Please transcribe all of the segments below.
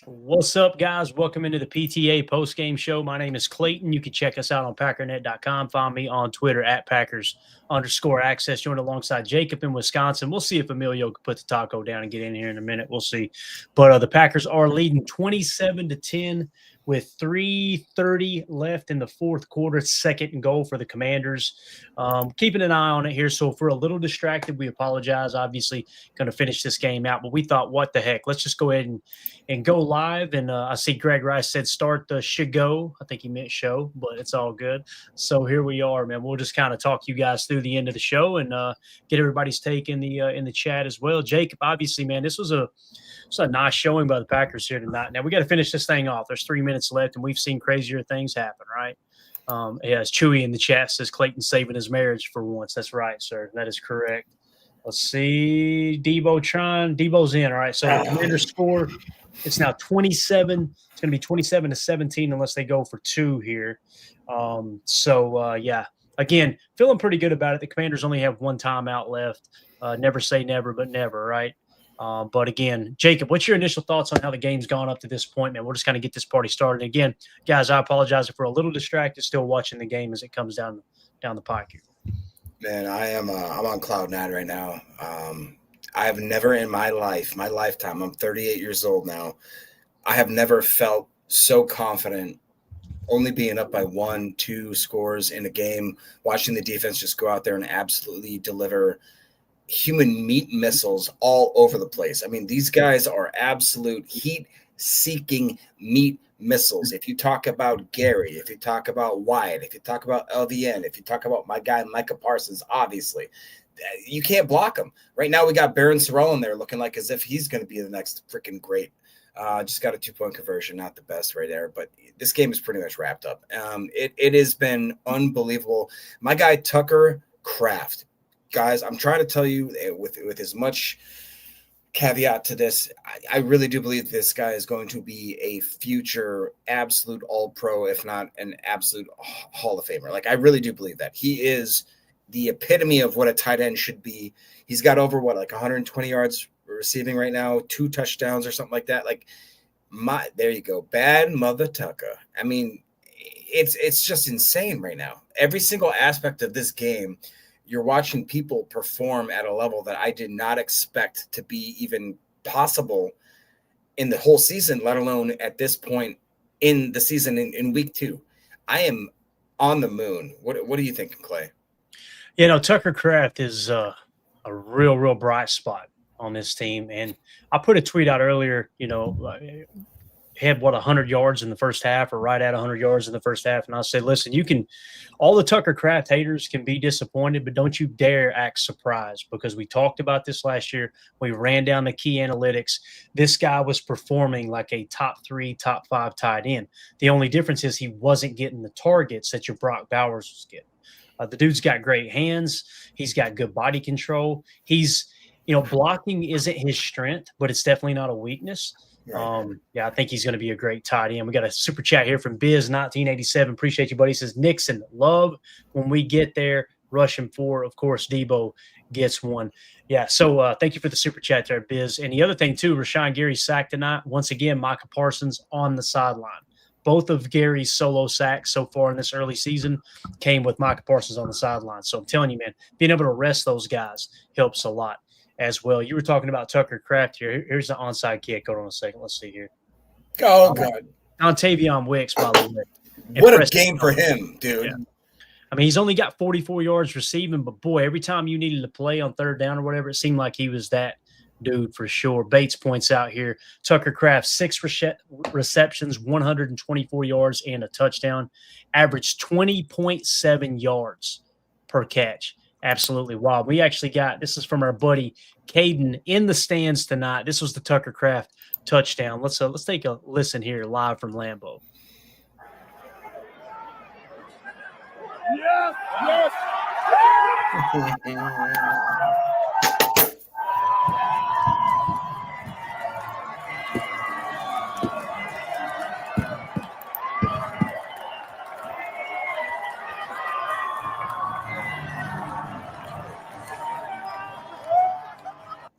What's up, guys? Welcome into the PTA postgame show. My name is Clayton. You can check us out on packernet.com. Find me on Twitter at Packers_access. Joined alongside Jacob in Wisconsin. We'll see if Emilio can put the taco down and get in here in a minute. We'll see. But the Packers are leading 27-10 with 3:30 left in the fourth quarter. Second and goal for the Commanders. Keeping an eye on it here. So if we're a little distracted, we apologize. Obviously, going to finish this game out. But we thought, what the heck? Let's just go ahead and go live. And I see Greg Rice said start the should go. I think he meant show, but it's all good. So here we are, man. We'll just kind of talk you guys through the end of the show and get everybody's take in the chat as well. Jacob, obviously, man, this was a nice showing by the Packers here tonight. Now we got to finish this thing off. There's 3 minutes left, and we've seen crazier things happen, right? It's Chewy in the chat says Clayton saving his marriage for once. That's right, sir. That is correct. Let's see. Debo's in. All right. So the Commanders score. It's now 27. It's going to be 27-17 unless they go for two here. Yeah. Again, feeling pretty good about it. The Commanders only have one timeout left. Never say never, but never, right? But again, Jacob, what's your initial thoughts on how the game's gone up to this point, man? We'll just kind of get this party started. Again, guys, I apologize if we're a little distracted still watching the game as it comes down the pike here. Man, I'm on cloud nine right now. I have never in my lifetime, I'm 38 years old now, I have never felt so confident only being up by 1-2 scores in a game, watching the defense just go out there and absolutely deliver human meat missiles all over the place. I mean, these guys are absolute heat-seeking meat missiles. If you talk about Gary, if you talk about Wyatt, if you talk about LVN, if you talk about my guy Micah Parsons, obviously, you can't block him. Right now we got Baron Sorrell in there looking like as if he's going to be the next freaking great. Just got a 2-point conversion, not the best right there, but this game is pretty much wrapped up. It has been unbelievable. My guy Tucker Kraft, guys, I'm trying to tell you with as much caveat to this, I really do believe this guy is going to be a future absolute all-pro, if not an absolute Hall of Famer. Like, I really do believe that. He is the epitome of what a tight end should be. He's got over, 120 yards receiving right now, 2 touchdowns or something like that. Like, there you go. Bad mother Tucker. I mean, it's just insane right now. Every single aspect of this game, you're watching people perform at a level that I did not expect to be even possible in the whole season, let alone at this point in the season in week 2. I am on the moon. What are you thinking, Clay? Tucker Kraft is a real bright spot on this team. And I put a tweet out earlier, had 100 yards in the first half or right at 100 yards in the first half. And I said, listen, all the Tucker Kraft haters can be disappointed, but don't you dare act surprised, because we talked about this last year. We ran down the key analytics. This guy was performing like a top 3, top 5 tight end. The only difference is he wasn't getting the targets that your Brock Bowers was getting. The dude's got great hands. He's got good body control. He's, blocking isn't his strength, but it's definitely not a weakness. Right. I think he's going to be a great tight end. We got a super chat here from Biz1987. Appreciate you, buddy. He says, Nixon, love when we get there, rushing 4. Of course, Debo gets 1. Yeah, so thank you for the super chat there, Biz. And the other thing, too, Rashawn Gary sacked tonight. Once again, Micah Parsons on the sideline. Both of Gary's solo sacks so far in this early season came with Micah Parsons on the sideline. So I'm telling you, man, being able to rest those guys helps a lot as well. You were talking about Tucker Kraft here. Here's the onside kick. Hold on a second. Let's see here. Oh, God. Ontavion Wicks, by the way. What a game for him, dude. Yeah. I mean, he's only got 44 yards receiving, but, boy, every time you needed to play on third down or whatever, it seemed like he was that dude for sure. Bates points out here, Tucker Kraft, 6 receptions, 124 yards, and a touchdown. Averaged 20.7 yards per catch. Absolutely wild. We actually got, this is from our buddy Caden in the stands tonight. This was the Tucker Kraft touchdown. Let's take a listen here live from Lambeau. Yes.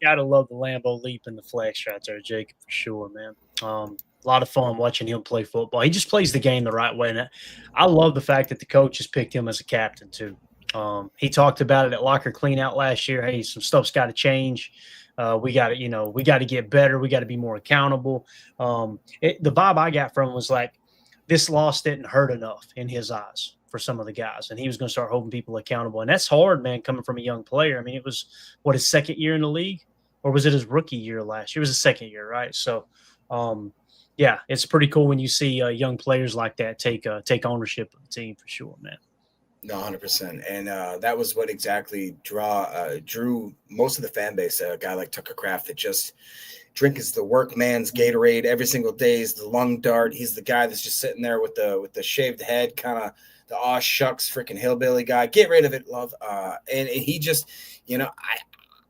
Gotta love the Lambeau leap and the flex right there, Jacob, for sure, man. A lot of fun watching him play football. He just plays the game the right way. And I love the fact that the coach has picked him as a captain, too. He talked about it at locker cleanout last year. Hey, some stuff's got to change. We got to get better. We got to be more accountable. The vibe I got from him was like, this loss didn't hurt enough in his eyes for some of the guys. And he was going to start holding people accountable. And that's hard, man, coming from a young player. I mean, it was, his second year in the league? Or was it his rookie year last year? It was his second year, right? So, yeah, it's pretty cool when you see young players like that take ownership of the team for sure, man. No, 100%. And that was what exactly drew most of the fan base. A guy like Tucker Kraft that just drinks the workman's Gatorade every single day. He's the lung dart. He's the guy that's just sitting there with the shaved head, kind of the aw shucks freaking hillbilly guy. Get rid of it, love. And he just,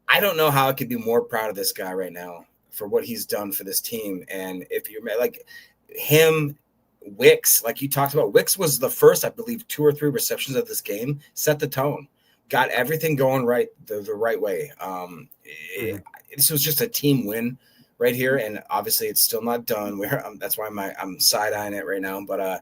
I don't know how I could be more proud of this guy right now for what he's done for this team. And if you're like him, Wicks, like you talked about, Wicks was the first, I believe, 2 or 3 receptions of this game, set the tone, got everything going right the right way. This was just a team win right here, and obviously it's still not done. That's why I'm side-eyeing it right now, but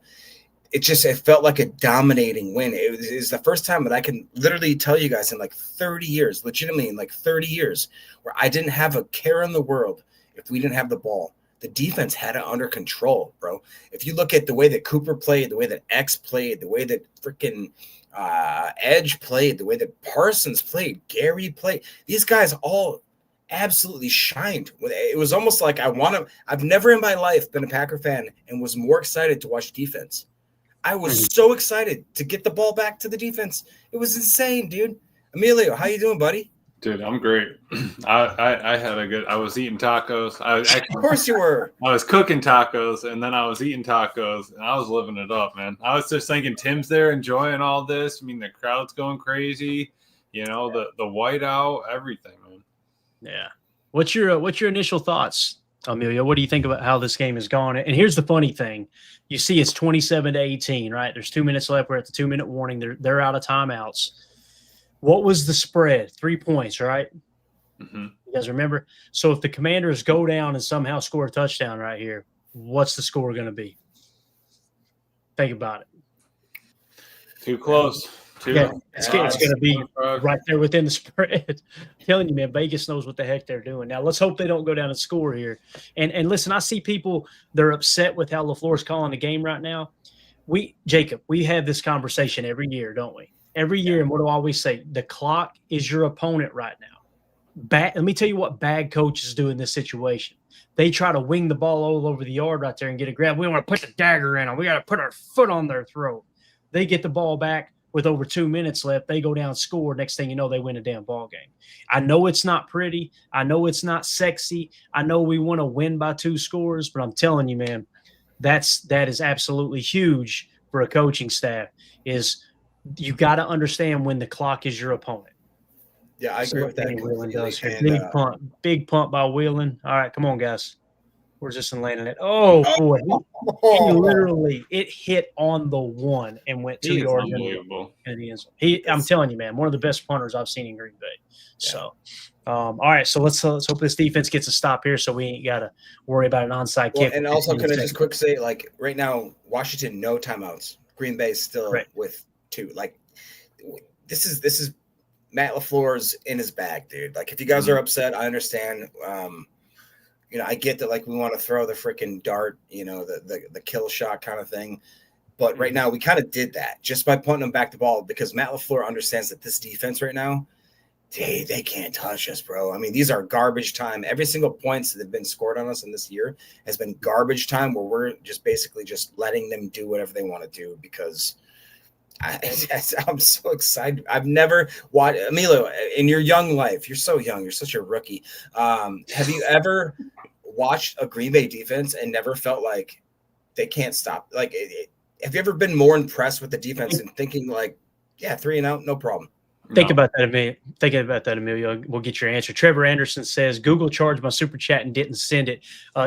it felt like a dominating win. It was the first time that I can literally tell you guys in like 30 years, legitimately in like 30 years, where I didn't have a care in the world if we didn't have the ball. The defense had it under control, bro. If you look at the way that Cooper played, the way that X played, the way that freaking Edge played, the way that Parsons played, Gary played, these guys all absolutely shined. It was almost like I've never in my life been a Packer fan and was more excited to watch defense. I was so excited to get the ball back to the defense. It was insane, dude. Emilio, how you doing, buddy? Dude, I'm great. I had a good. I was eating tacos. Of course you were. I was cooking tacos, and then I was eating tacos, and I was living it up, man. I was just thinking, Tim's there enjoying all this. I mean, the crowd's going crazy. The whiteout, everything, man. Yeah. What's your initial thoughts, Emilio? What do you think about how this game has gone? And here's the funny thing: you see, it's 27-18, right? There's 2 minutes left. We're at the 2-minute warning. They're out of timeouts. What was the spread? 3 points, right? Mm-hmm. You guys remember? So if the Commanders go down and somehow score a touchdown right here, what's the score going to be? Think about it. Too close. It's going to be right there within the spread. I'm telling you, man, Vegas knows what the heck they're doing. Now, let's hope they don't go down and score here. And listen, I see people, they're upset with how LaFleur's calling the game right now. Jacob, we have this conversation every year, don't we? Every year, and what do I always say? The clock is your opponent right now. Let me tell you what bad coaches do in this situation. They try to wing the ball all over the yard right there and get a grab. We want to put the dagger in them. We got to put our foot on their throat. They get the ball back with over 2 minutes left. They go down, score. Next thing you know, they win a damn ball game. I know it's not pretty. I know it's not sexy. I know we want to win by 2 scores, but I'm telling you, man, that is absolutely huge for a coaching staff. You got to understand when the clock is your opponent. Yeah, I agree with that. Wheelan does here. Big punt by Wheelan. All right, come on, guys. We're just in landing it. Oh, boy. He literally, it hit on the 1 and went 2 yards into the end zone. I'm telling you, man, one of the best punters I've seen in Green Bay. Yeah. So, all right, so let's hope this defense gets a stop here so we ain't got to worry about an onside kick. And also, can I just quick say, like, right now, Washington, no timeouts. Green Bay still with 2. Like, this is Matt LaFleur's in his bag, dude. Like, if you guys are upset, I understand. I get that, like, we want to throw the freaking dart, the kill shot kind of thing. But right now, we kind of did that just by punting them back the ball because Matt LaFleur understands that this defense right now, they can't touch us, bro. I mean, these are garbage time. Every single points that have been scored on us in this year has been garbage time where we're just basically just letting them do whatever they want to do because I'm so excited. I've never watched Emilio in your young life. You're so young. You're such a rookie. Have you ever watched a Green Bay defense and never felt like they can't stop? Like, have you ever been more impressed with the defense and thinking like, yeah, 3 and out, no problem? Think about that, Emilio. We'll get your answer. Trevor Anderson says, Google charged my super chat and didn't send it.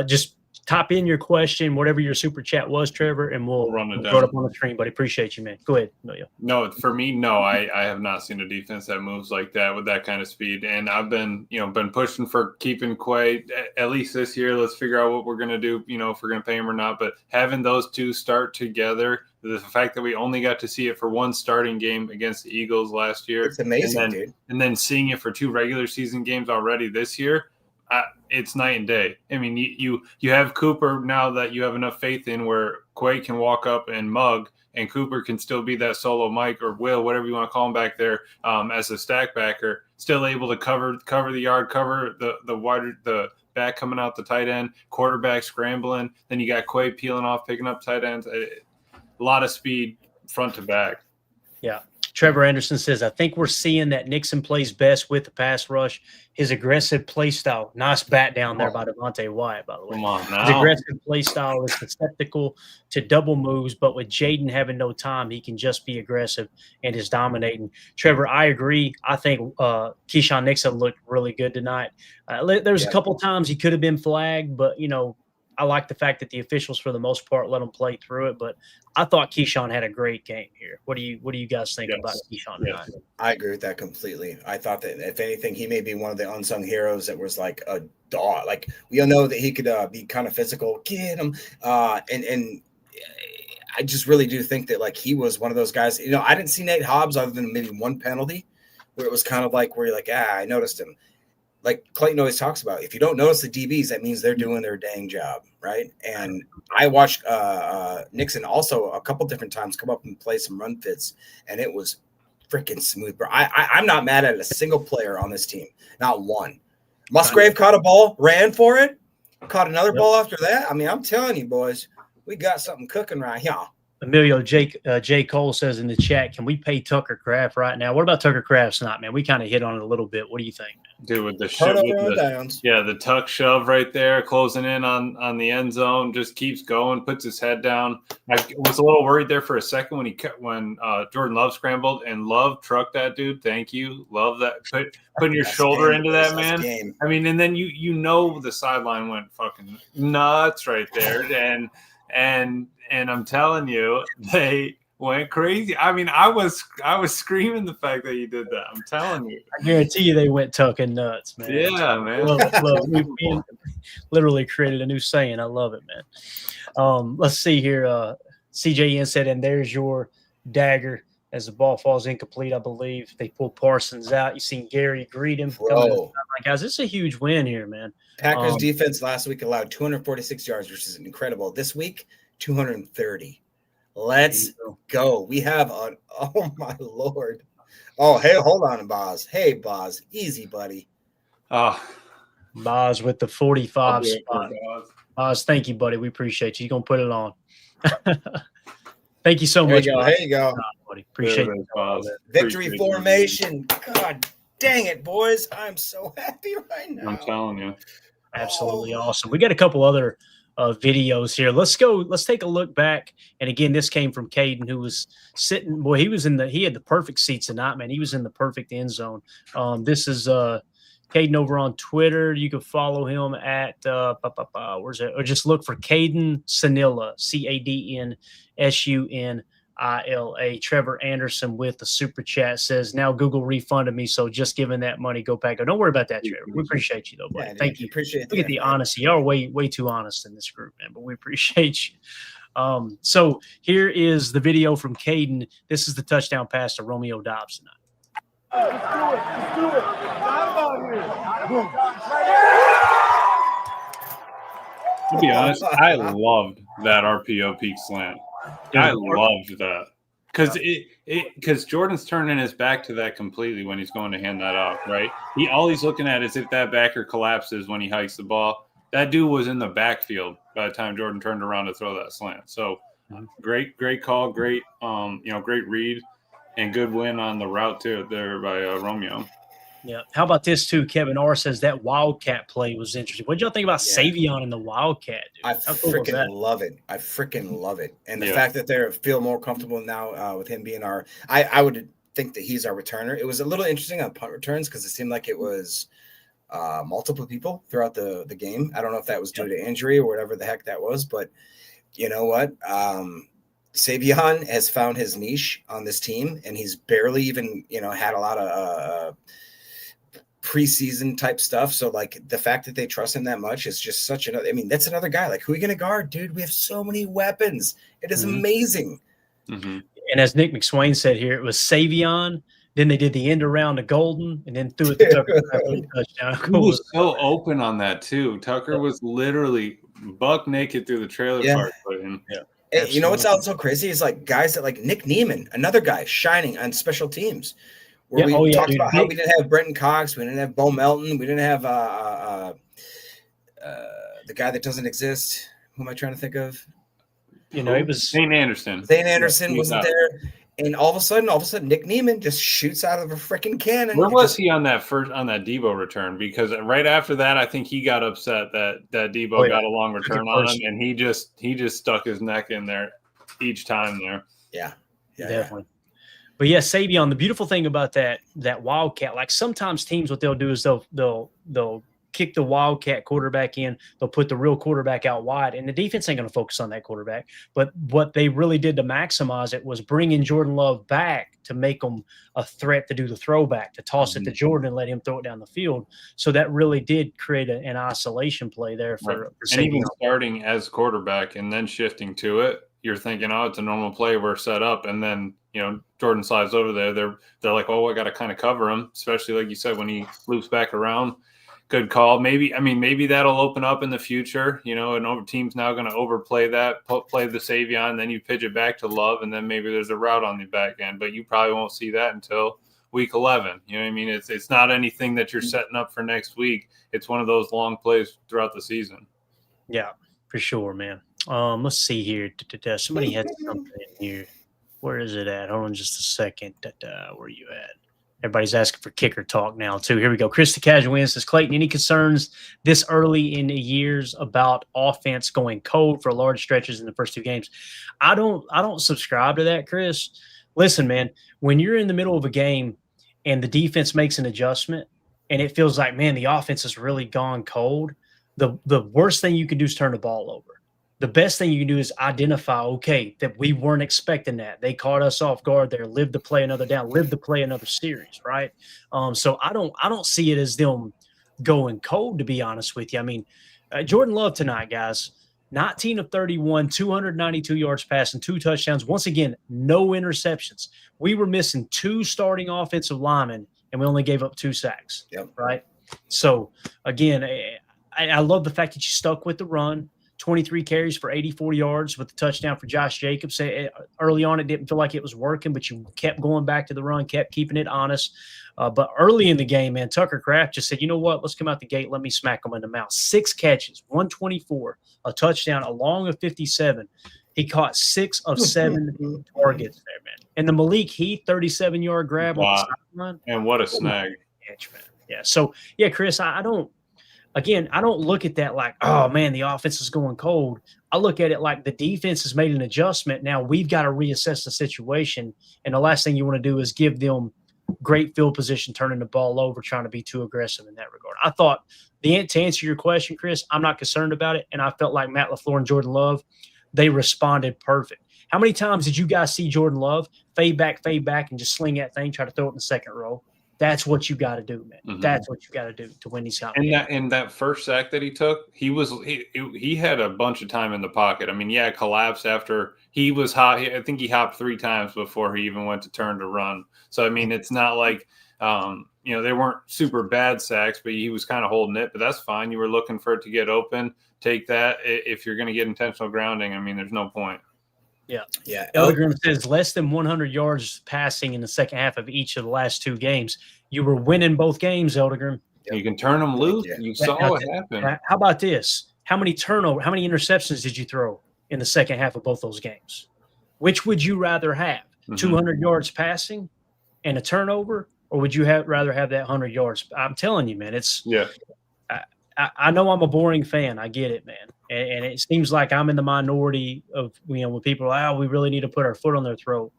Just type in your question, whatever your super chat was, Trevor, and we'll run it throw it down. up on the screen. Buddy, appreciate you, man. Go ahead, Emilio. No, for me, no. I have not seen a defense that moves like that with that kind of speed. And I've been pushing for keeping Quay at least this year. Let's figure out what we're gonna do. If we're gonna pay him or not. But having those two start together, the fact that we only got to see it for one starting game against the Eagles last year, it's amazing, dude. And then seeing it for 2 regular season games already this year. It's night and day. I mean, you have Cooper now that you have enough faith in where Quay can walk up and mug, and Cooper can still be that solo Mike or Will, whatever you want to call him back there, as a stack backer, still able to cover the yard, cover the back coming out the tight end, quarterback scrambling. Then you got Quay peeling off, picking up tight ends. A lot of speed front to back. Yeah. Trevor Anderson says, I think we're seeing that Nixon plays best with the pass rush. His aggressive play style. Nice bat down there by Devontae Wyatt, by the way. Come on now. His aggressive play style is susceptible to double moves, but with Jaden having no time, he can just be aggressive and is dominating. Trevor, I agree. I think Keyshawn Nixon looked really good tonight. There's a couple times he could have been flagged, but, I like the fact that the officials, for the most part, let him play through it. But I thought Keyshawn had a great game here. What do you guys think about Keyshawn tonight? I agree with that completely. I thought that, if anything, he may be one of the unsung heroes that was like a dog. Like, we all know that he could be kind of physical. Get him. And I just really do think that, like, he was one of those guys. I didn't see Nate Hobbs other than maybe one penalty where it was kind of like where you're like, I noticed him. Like Clayton always talks about, if you don't notice the DBs, that means they're doing their dang job, right? And I watched Nixon also a couple different times come up and play some run fits, and it was freaking smooth, bro. I'm not mad at a single player on this team, not one. Musgrave caught a ball, ran for it, caught another ball after that. I mean, I'm telling you, boys, we got something cooking right here. Emilio, J. Cole says in the chat, can we pay Tucker Kraft right now? What about Tucker Kraft tonight, man? We kind of hit on it a little bit. What do you think, man? Dude, with the shove, the tuck shove right there, closing in on the end zone, just keeps going, puts his head down. I was a little worried there for a second when Jordan Love scrambled, and Love trucked that dude. Thank you, Love that putting your shoulder into that, man. Game. I mean, and then the sideline went fucking nuts right there, and I'm telling you, they went crazy. I mean, I was screaming the fact that you did that. I'm telling you. I guarantee you they went tucking nuts, man. Yeah, man. Love it. We literally created a new saying. I love it, man. Let's see here. CJN said, and there's your dagger as the ball falls incomplete, I believe. They pull Parsons out. You seen Gary greet him. Guys, this is a huge win here, man. Packers defense last week allowed 246 yards, which is incredible. This week, 230. Let's go. We have oh my Lord. Oh, hey, hold on, Boz. Hey, Boz. Easy, buddy. Boz with the 45 spot. Boz, thank you, buddy. We appreciate you. You're going to put it on. Thank you so much. There you go. Buddy. Appreciate it. Victory formation. God dang it, boys. I'm so happy right now. I'm telling you. Absolutely awesome. We got a couple other videos here. Let's take a look back. And again, this came from Caden, who was sitting. Boy, he had the perfect seats tonight, man. He was in the perfect end zone. This is Caden over on Twitter. You can follow him at where's it? Or just look for Caden Sanilla, CADNSUNILA. Trevor Anderson with the super chat says, now Google refunded me, so just giving that money, go Pack. Don't worry about that, Trevor. We appreciate you, though, buddy. Yeah, thank you. Appreciate Look at the honesty. Y'all are way too honest in this group, man, but we appreciate you. So here is the video from Caden. This is the touchdown pass to Romeo Dobbs tonight. Let's do it. To be honest, I loved that RPO peak slant. I loved that because Jordan's turning his back to that completely when he's going to hand that off, right? All he's looking at is if that backer collapses when he hikes the ball. That dude was in the backfield by the time Jordan turned around to throw that slant. So great call, great great read, and good win on the route too there by Romeo. Yeah. How about this too? Kevin R says that wildcat play was interesting. What did y'all think about Savion and the wildcat? Dude? I freaking love it. I freaking love it. And the fact that they feel more comfortable now with him being I would think that he's our returner. It was a little interesting on punt returns because it seemed like it was multiple people throughout the game. I don't know if that was due to injury or whatever the heck that was, but you know what? Savion has found his niche on this team, and he's barely even, had a lot of preseason type stuff. So like the fact that they trust him that much is just such another. I mean, that's another guy. Like, who are you going to guard, dude? We have so many weapons. It is amazing. Mm-hmm. And as Nick McSwain said here, it was Savion. Then they did the end around to Golden, and then threw it to Tucker for the touchdown. He was so open on that too. Tucker was literally buck naked through the trailer park. And you know what's also crazy is like guys that like Nick Neiman, another guy shining on special teams. Where we talked about how we didn't have Brenton Cox, we didn't have Bo Melton, we didn't have the guy that doesn't exist. Who am I trying to think of? It was Zane Anderson. Zane Anderson wasn't there, and all of a sudden, Nick Neiman just shoots out of a freaking cannon. Where was he on that Debo return? Because right after that, I think he got upset that Debo got a long return on him, and he just stuck his neck in there each time there. Yeah, definitely. But yeah, Savion, the beautiful thing about that wildcat, like sometimes teams, what they'll do is they'll kick the wildcat quarterback in, they'll put the real quarterback out wide, and the defense ain't going to focus on that quarterback. But what they really did to maximize it was bringing Jordan Love back to make him a threat to do the throwback, to toss it to Jordan and let him throw it down the field. So that really did create an isolation play there for and even starting as quarterback and then shifting to it, you're thinking, oh, it's a normal play, we're set up, and then Jordan slides over there. They're like, oh, I got to kind of cover him, especially like you said when he loops back around. Good call. Maybe that'll open up in the future. An team's now going to overplay that, play the Savion, then you pitch it back to Love, and then maybe there's a route on the back end. But you probably won't see that until week 11. You know what I mean? It's not anything that you're setting up for next week. It's one of those long plays throughout the season. Yeah, for sure, man. Let's see here. Somebody had something in here. Where is it at? Hold on just a second. Where are you at? Everybody's asking for kicker talk now, too. Here we go. Chris the Casual Win says, Clayton, any concerns this early in the years about offense going cold for large stretches in the first two games? I don't subscribe to that, Chris. Listen, man, when you're in the middle of a game and the defense makes an adjustment and it feels like, man, the offense has really gone cold, the worst thing you can do is turn the ball over. The best thing you can do is identify, okay, that we weren't expecting that. They caught us off guard there, live to play another down, live to play another series, right? So I don't see it as them going cold, to be honest with you. I mean, Jordan Love tonight, guys, 19 of 31, 292 yards passing, 2 touchdowns. Once again, no interceptions. We were missing 2 starting offensive linemen, and we only gave up 2 sacks, right? So, again, I love the fact that you stuck with the run. 23 carries for 84 yards with the touchdown for Josh Jacobs. Early on, it didn't feel like it was working, but you kept going back to the run, kept keeping it honest. But early in the game, man, Tucker Kraft just said, you know what, let's come out the gate. Let me smack them in the mouth. 6 catches, 124, a touchdown, along with 57. He caught 6 of 7 targets there, man. And the Malik Heath 37-yard grab on the sideline. And what a snag. Yeah. So, yeah, Chris, I don't look at that like, oh, man, the offense is going cold. I look at it like the defense has made an adjustment. Now we've got to reassess the situation. And the last thing you want to do is give them great field position, turning the ball over, trying to be too aggressive in that regard. I thought to answer your question, Chris, I'm not concerned about it. And I felt like Matt LaFleur and Jordan Love, they responded perfect. How many times did you guys see Jordan Love fade back, and just sling that thing, try to throw it in the second row? That's what you got to do, man. Mm-hmm. That's what you got to do to win these games. And that first sack that he took, he had a bunch of time in the pocket. I mean, it collapsed after he was hot. I think he hopped 3 times before he even went to turn to run. So I mean, it's not like they weren't super bad sacks, but he was kind of holding it. But that's fine. You were looking for it to get open. Take that. If you're going to get intentional grounding, I mean, there's no point. Yeah. Eldegrim says less than 100 yards passing in the second half of each of the last 2 games. You were winning both games, Eldegrim. You can turn them loose. You saw what happened. How about this? How many interceptions did you throw in the second half of both those games? Which would you rather have? 200 yards passing and a turnover, or would you rather have that 100 yards? I'm telling you, man, I know I'm a boring fan. I get it, man. And it seems like I'm in the minority of, when people are like, we really need to put our foot on their throat.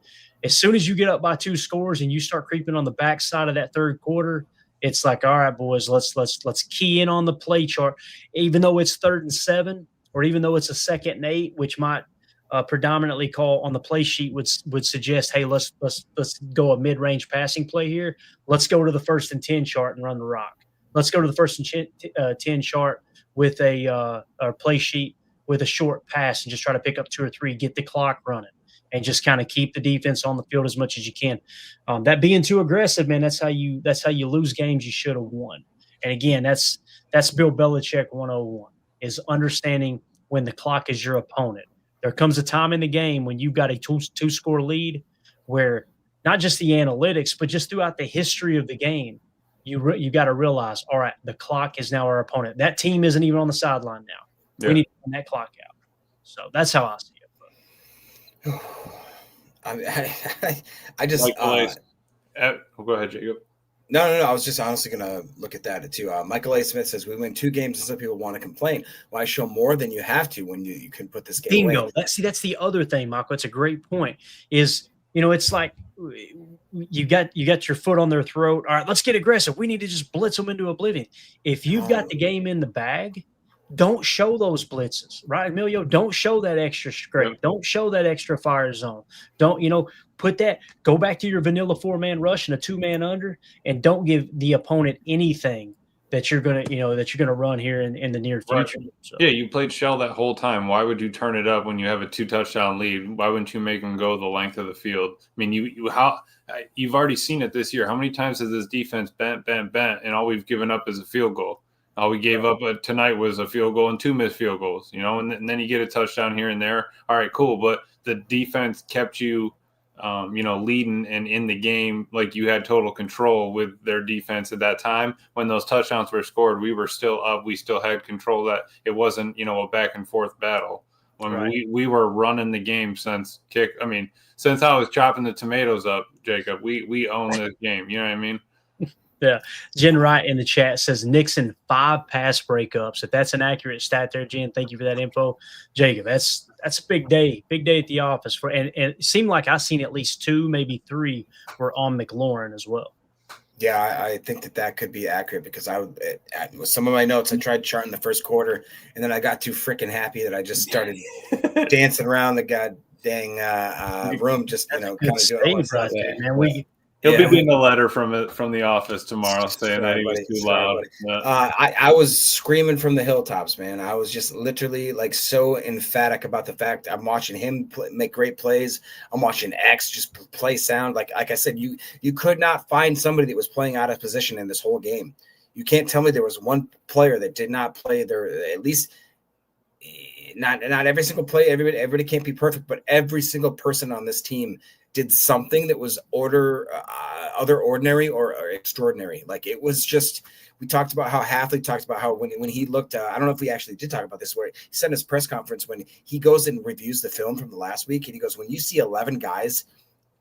As soon as you get up by 2 scores and you start creeping on the backside of that third quarter It's like, all right, boys, let's key in on the play chart, even though it's 3rd and 7, or even though it's a 2nd and 8, which might predominantly call on the play sheet would suggest, hey, let's go a mid-range passing play here. Let's go to the 1st and 10 chart and run the rock. Let's go to the 1st and 10 chart with a play sheet with a short pass and just try to pick up 2 or 3, get the clock running, and just kind of keep the defense on the field as much as you can. That being too aggressive, man, that's how you lose games you should have won. And again, that's Bill Belichick 101, is understanding when the clock is your opponent. There comes a time in the game when you've got a two-score lead where not just the analytics, but just throughout the history of the game, you got to realize, all right, the clock is now our opponent. That team isn't even on the sideline now. Yeah. We need to run that clock out. So that's how I see it. I just go ahead, Jacob. No. I was just honestly going to look at that too. Michael A. Smith says we win 2 games and some people want to complain. Why show more than you have to when you can put this game Bingo. away? That's the other thing, Michael. It's a great point. Is, it's like you got your foot on their throat. All right, let's get aggressive. We need to just blitz them into oblivion. If you've got the game in the bag, don't show those blitzes, right, Emilio? Don't show that extra scrape. Yep. Don't show that extra fire zone. Don't, go back to your vanilla 4-man rush and a 2-man under, and don't give the opponent anything that you're gonna run here in the near future. Right. So. Yeah, you played shell that whole time. Why would you turn it up when you have a 2-touchdown lead? Why wouldn't you make them go the length of the field? I mean, you've already seen it this year. How many times has this defense bent, and all we've given up is a field goal? All we gave up tonight was a field goal and 2 missed field goals, and then you get a touchdown here and there. All right, cool. But the defense kept you, leading and in the game, like you had total control with their defense at that time. When those touchdowns were scored, we were still up. We still had control. That it wasn't, a back and forth battle. When we were running the game since I was chopping the tomatoes up, Jacob, we own this game. You know what I mean? Yeah. Jen Wright in the chat says Nixon 5 pass breakups. If that's an accurate stat there, Jen, thank you for that info. Jacob, that's a big day at the office and it seemed like I seen at least 2, maybe 3 were on McLaurin as well. Yeah, I think that could be accurate because with some of my notes, I tried charting the first quarter and then I got too freaking happy that I just started dancing around the god dang room, just kind of doing right there, man. He'll be getting a letter from the office tomorrow saying that he was too loud. I was screaming from the hilltops, man. I was just literally so emphatic about the fact I'm watching him make great plays. I'm watching X just play sound. Like I said, you could not find somebody that was playing out of position in this whole game. You can't tell me there was one player that did not play there. At least not every single play. Everybody can't be perfect, but every single person on this team did something that was other ordinary or extraordinary. Like it was just, we talked about how Halfley talked about how when he looked, I don't know if we actually did talk about this, where he said in his press conference, when he goes and reviews the film from the last week, and he goes, when you see 11 guys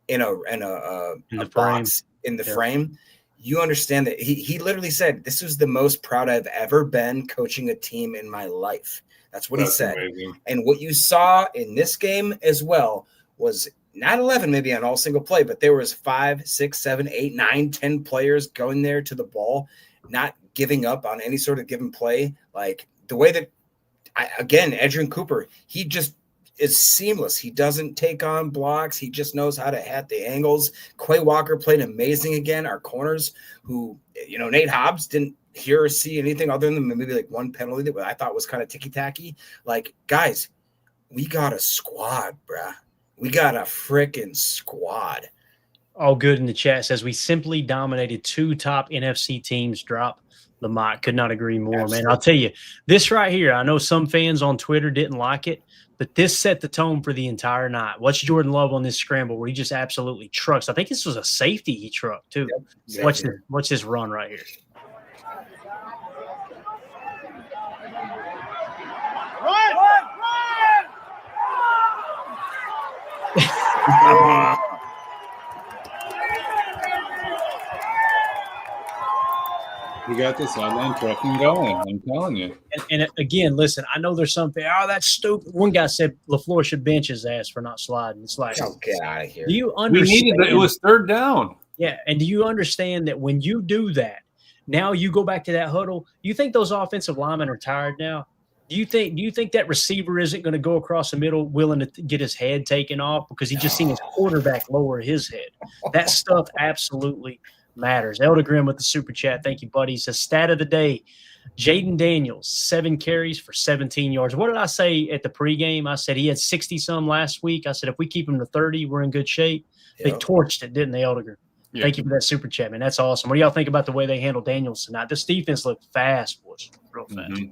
in a box in the frame, you understand that he literally said, this was the most proud I've ever been coaching a team in my life. That's what he said. Amazing. And what you saw in this game as well was not 11 maybe on all single play, but there was 5, 6, 7, 8, 9, 10 players going there to the ball, not giving up on any sort of given play. Like the way that, Edgerrin Cooper, he just is seamless. He doesn't take on blocks. He just knows how to hit the angles. Quay Walker played amazing again. Our corners who, Nate Hobbs didn't hear or see anything other than maybe one penalty that I thought was kind of ticky-tacky. Like, guys, we got a squad, bruh. We got a freaking squad. All good in the chat says we simply dominated 2 top NFC teams. Drop the mic. Could not agree more, Absolutely. Man. I'll tell you, this right here, I know some fans on Twitter didn't like it, but this set the tone for the entire night. Watch Jordan Love on this scramble where he just absolutely trucks. I think this was a safety he trucked too. Yep. Watch this run right here. You got this sideline trucking going. I'm telling you. And again, listen, I know there's something. Oh, that's stupid. One guy said LaFleur should bench his ass for not sliding. It's like, get out of here. Do you understand? It was 3rd down. Yeah, and do you understand that when you do that, Now you go back to that huddle. You think those offensive linemen are tired now? Do you think that receiver isn't going to go across the middle willing to get his head taken off because he just seen his quarterback lower his head? That stuff absolutely matters. Elder Grimm with the super chat. Thank you, buddy. He says, stat of the day, Jaden Daniels, 7 carries for 17 yards. What did I say at the pregame? I said he had 60-some last week. I said if we keep him to 30, we're in good shape. Yep. They torched it, didn't they, Elder Grimm? Yeah. Thank you for that super chat, man. That's awesome. What do y'all think about the way they handled Daniels tonight? This defense looked fast, boys, real fast. Mm-hmm.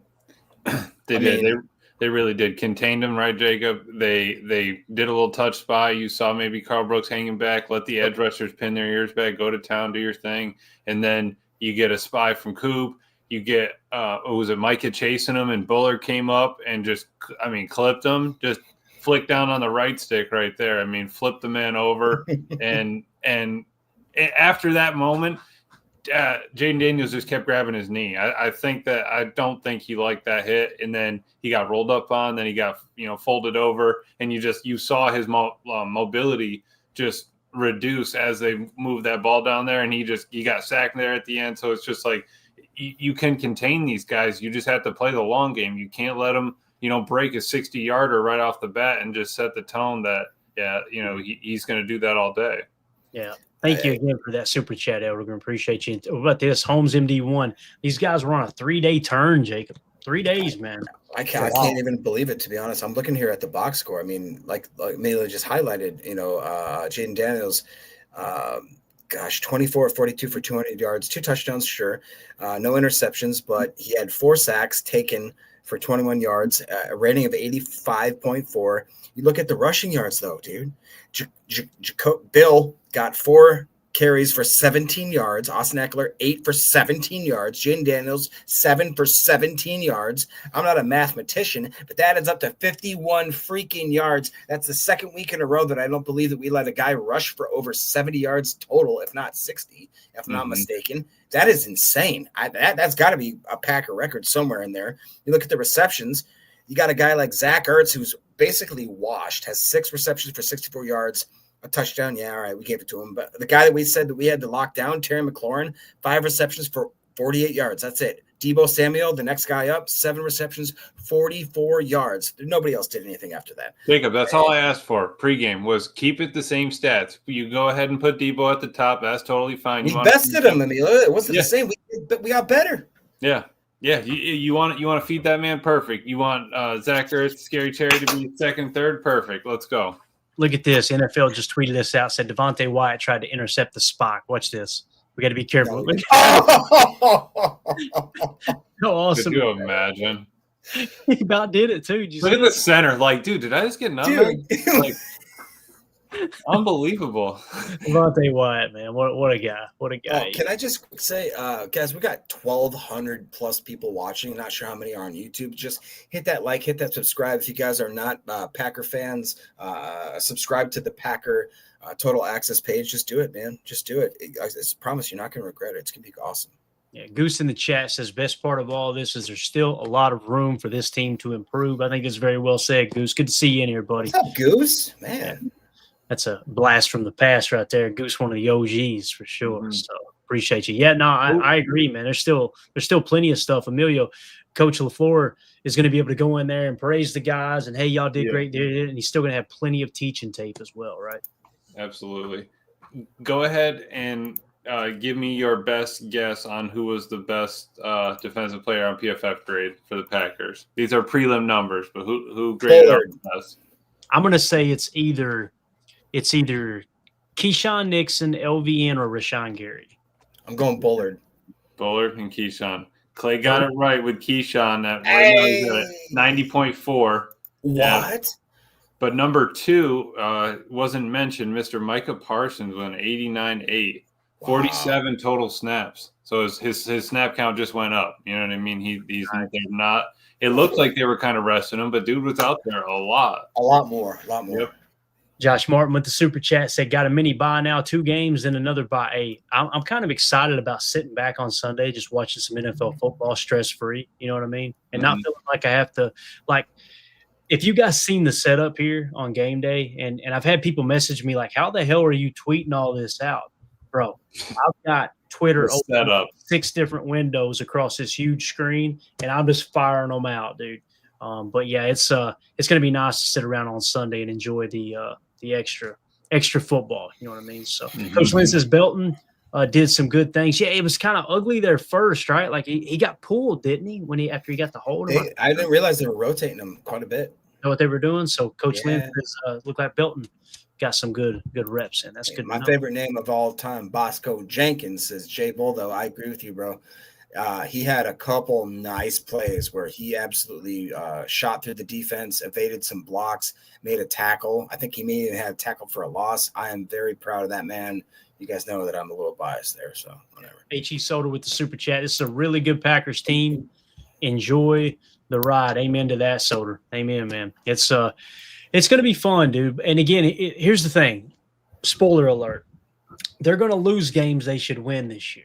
They really did. Contained him, right, Jacob? They did a little touch spy. You saw maybe Carl Brooks hanging back, let the edge rushers pin their ears back, go to town, do your thing, and then you get a spy from Coop. You get was it Micah chasing him, and Bullard came up and just clipped him, just flicked down on the right stick right there. Flipped the man over, and after that moment, Jaden Daniels just kept grabbing his knee. I don't think he liked that hit, and then he got rolled up on. Then he got folded over, and you saw his mobility just reduce as they moved that ball down there, and he got sacked there at the end. So it's just like you can contain these guys. You just have to play the long game. You can't let them break a 60-yarder right off the bat and just set the tone that he's going to do that all day. Yeah. Thank you again for that super chat, Elder. Appreciate you. What about this? Holmes MD1. These guys were on a 3-day turn, Jacob. 3 days, man. I can't even believe it, to be honest. I'm looking here at the box score. Like Mela just highlighted, Jaden Daniels, 24 42 for 200 yards, 2 touchdowns, sure. No interceptions, but he had 4 sacks taken for 21 yards, a rating of 85.4. You look at the rushing yards, though, dude. Bill got 4 carries for 17 yards. Austin Eckler, 8 for 17 yards. Jaden Daniels, 7 for 17 yards. I'm not a mathematician, but that adds up to 51 freaking yards. That's the second week in a row that I don't believe that we let a guy rush for over 70 yards total, if not 60, if I'm not mistaken. That is insane. That's got to be a Packer record somewhere in there. You look at the receptions. You got a guy like Zach Ertz, who's basically washed, has 6 receptions for 64 yards, a touchdown. Yeah, all right, we gave it to him. But the guy that we said that we had to lock down, Terry McLaurin, 5 receptions for 48 yards. That's it. Debo Samuel, the next guy up, 7 receptions, 44 yards. Nobody else did anything after that. Jacob, that's all I asked for pregame was keep it the same stats. You go ahead and put Debo at the top. That's totally fine. We bested him, Emilio. It wasn't the same. We got better. Yeah. Yeah, you want to feed that man perfect. You want Zach Ertz, Scary Terry to be second, third, perfect. Let's go. Look at this. NFL just tweeted this out. Said Devontae Wyatt tried to intercept the Spock. Watch this. We got to be careful. How awesome! Could you imagine? He about did it too. Look at the center. Like, dude, did I just get nothing? Like, unbelievable. Devontae Wyatt, man. What a guy. What a guy. Can I just say, guys, we got 1,200 plus people watching. Not sure how many are on YouTube. Just hit that like, hit that subscribe. If you guys are not Packer fans, subscribe to the Packer Total Access page. Just do it, man. Just do it. I promise you're not going to regret it. It's going to be awesome. Yeah, Goose in the chat says best part of all this is there's still a lot of room for this team to improve. I think it's very well said, Goose. Good to see you in here, buddy. What's up, Goose? Man. That's a blast from the past right there. Goose, one of the OGs for sure. Mm-hmm. So appreciate you. Yeah, no, I agree, man. There's still plenty of stuff. Emilio, Coach LaFleur is going to be able to go in there and praise the guys and, hey, y'all did great, and he's still going to have plenty of teaching tape as well, right? Absolutely. Go ahead and give me your best guess on who was the best defensive player on PFF grade for the Packers. These are prelim numbers, but who graded up the best? I'm going to say it's either Keyshawn Nixon, LVN, or Rashawn Gary. I'm going Bullard. Bullard and Keyshawn. Clay got it right with Keyshawn. Right now he's at 90.4. What? Yeah. But number 2 wasn't mentioned. Mr. Micah Parsons with an 89.8. 47 total snaps. So his snap count just went up. You know what I mean? They're not. It looked like they were kind of resting him, but dude was out there a lot. A lot more. Yep. Josh Martin with the super chat said, got a mini bye now, 2 games, then another bye. I'm kind of excited about sitting back on Sunday, just watching some NFL football stress-free, you know what I mean? And not feeling like I have to, like, if you guys seen the setup here on game day, and I've had people message me like, how the hell are you tweeting all this out? Bro, I've got Twitter set up 6 different windows across this huge screen, and I'm just firing them out, dude. But yeah, it's going to be nice to sit around on Sunday and enjoy the extra football. You know what I mean? So Coach Lynn says Belton did some good things. Yeah, it was kind of ugly there first, right? Like he got pulled, didn't he? After he got the hold. I didn't realize they were rotating him quite a bit. Know what they were doing? So Coach Lynn says looked like Belton got some good reps in. That's good. My favorite name of all time, Bosco Jenkins, says Jay Boldo. I agree with you, bro. He had a couple nice plays where he absolutely shot through the defense, evaded some blocks, made a tackle. I think he may even had a tackle for a loss. I am very proud of that man. You guys know that I'm a little biased there, so whatever. H.E. Soda with the super chat. This is a really good Packers team. Enjoy the ride. Amen to that, Soda. Amen, man. It's going to be fun, dude. And again, here's the thing. Spoiler alert. They're going to lose games they should win this year.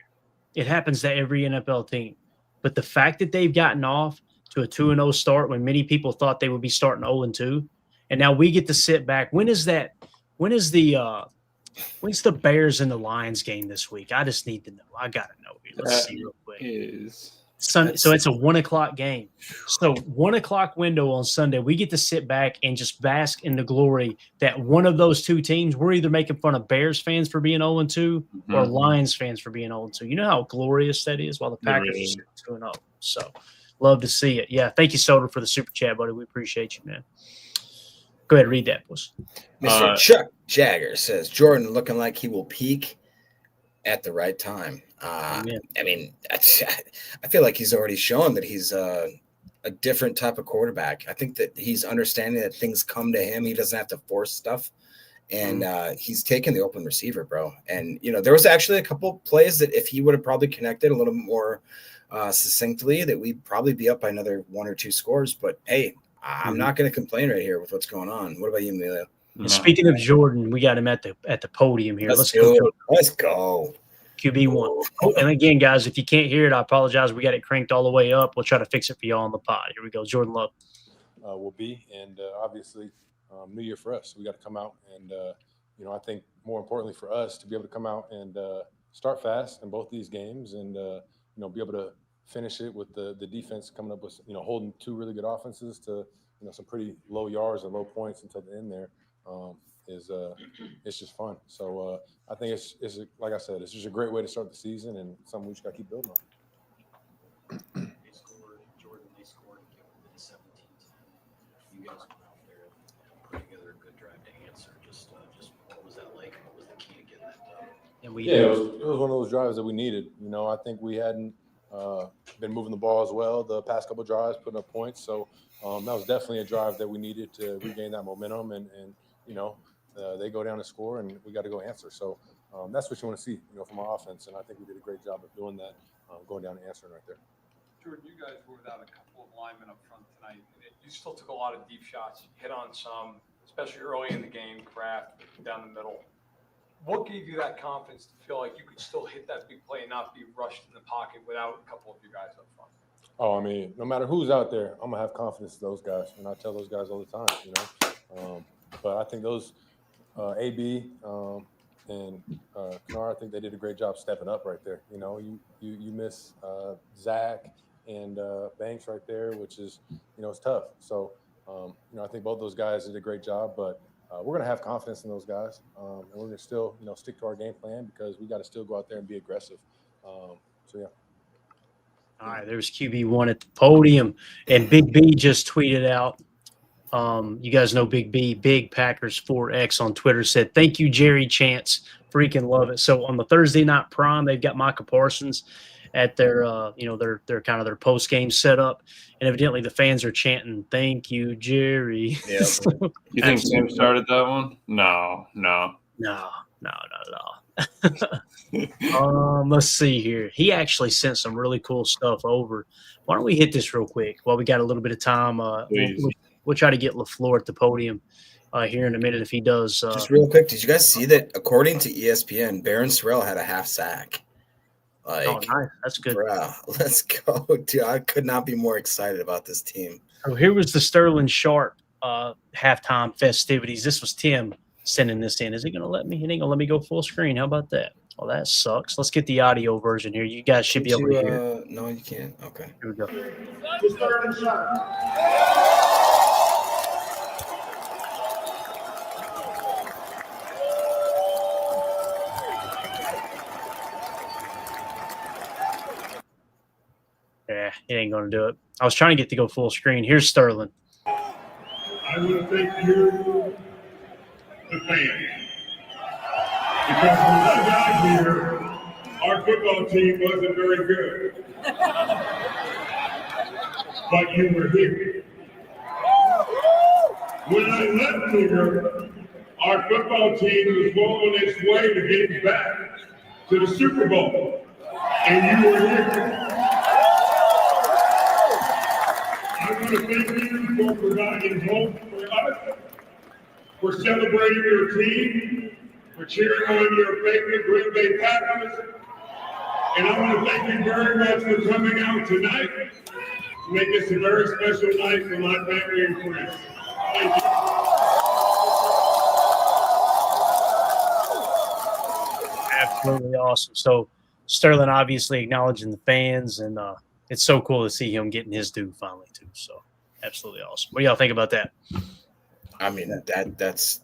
It happens to every NFL team. But the fact that they've gotten off to a 2-0 start when many people thought they would be starting 0-2, and now we get to sit back. When's the Bears and the Lions game this week? I just need to know. I got to know. Let's see real quick. Sunday, so it's a 1:00 game. So 1:00 window on Sunday, we get to sit back and just bask in the glory that one of those two teams, we're either making fun of Bears fans for being 0-2 or Lions fans for being 0-2. You know how glorious that is while the Packers are 2-0. So love to see it. Yeah. Thank you, Soder, for the super chat, buddy. We appreciate you, man. Go ahead, read that, boys. Mr. Chuck Jagger says Jordan looking like he will peak at the right time. I mean, I feel like he's already shown that he's a different type of quarterback. I think that he's understanding that things come to him. He doesn't have to force stuff. And he's taken the open receiver, bro. And, there was actually a couple plays that if he would have probably connected a little more succinctly, that we'd probably be up by another 1 or 2 scores. But, hey, I'm not going to complain right here with what's going on. What about you, Emilio? Speaking of Jordan, we got him at the podium here. Let's go. Let's go. QB1. And again, guys, if you can't hear it, I apologize. We got it cranked all the way up. We'll try to fix it for y'all on the pod. Here we go. Jordan Love. Will be. And obviously, new year for us. So we got to come out and, I think more importantly for us to be able to come out and start fast in both these games and, be able to finish it with the defense coming up with, holding 2 really good offenses to, some pretty low yards and low points until the end there. It's just fun. So I think it's like I said, it's just a great way to start the season and something we just got to keep building on. They scored and kept within 17-10. You guys went out there and put together a good drive to answer. Just what was that like? What was the key to getting that done? It was one of those drives that we needed. I think we hadn't been moving the ball as well the past couple of drives, putting up points. So that was definitely a drive that we needed to regain that momentum and they go down and score, and we got to go answer. So that's what you want to see, from our offense. And I think we did a great job of doing that, going down and answering right there. Jordan, you guys were without a couple of linemen up front tonight. You still took a lot of deep shots, hit on some, especially early in the game, Kraft down the middle. What gave you that confidence to feel like you could still hit that big play and not be rushed in the pocket without a couple of you guys up front? Oh, I mean, no matter who's out there, I'm going to have confidence in those guys. And I tell those guys all the time, But I think those AB and Kennard, I think they did a great job stepping up right there. You miss Zach and Banks right there, which is, it's tough. So, I think both those guys did a great job, but we're going to have confidence in those guys. And we're going to still, stick to our game plan because we got to still go out there and be aggressive. Yeah. All right, there's QB1 at the podium, and Big B just tweeted out. You guys know Big B, Big Packers 4X on Twitter, said, "Thank you, Jerry Chance. Freaking love it." So on the Thursday night prime, they've got Micah Parsons at their, their kind of their post game setup, and evidently the fans are chanting, "Thank you, Jerry." Yeah. You think Tim started that one? No. Let's see here. He actually sent some really cool stuff over. Why don't we hit this real quick while we got a little bit of time? We'll try to get LaFleur at the podium here in a minute if he does. Just real quick, did you guys see that? According to ESPN, Barron Sorrell had a half sack. Oh, nice. That's good. Bro, let's go, dude. I could not be more excited about this team. So here was the Sterling Sharpe halftime festivities. This was Tim sending this in. Is he going to let me? He ain't going to let me go full screen. How about that? Well, that sucks. Let's get the audio version here. You guys should be able to hear. No, you can't. Okay. Here we go. Just start and shot. Yeah, it ain't going to do it. I was trying to get to go full screen. Here's Sterling. I want to thank you, the fans. Because when I got here, our football team wasn't very good. But you were here. When I left here, our football team was well on its way to getting back to the Super Bowl. And you were here. I want to thank you for providing hope for us, for celebrating your team, for cheering on your favorite Green Bay Packers. And I want to thank you very much for coming out tonight to make this a very special night for my family and friends. Thank you. Absolutely awesome. So Sterling obviously acknowledging the fans, and it's so cool to see him getting his due finally too. So absolutely awesome. What do y'all think about that? I mean, that's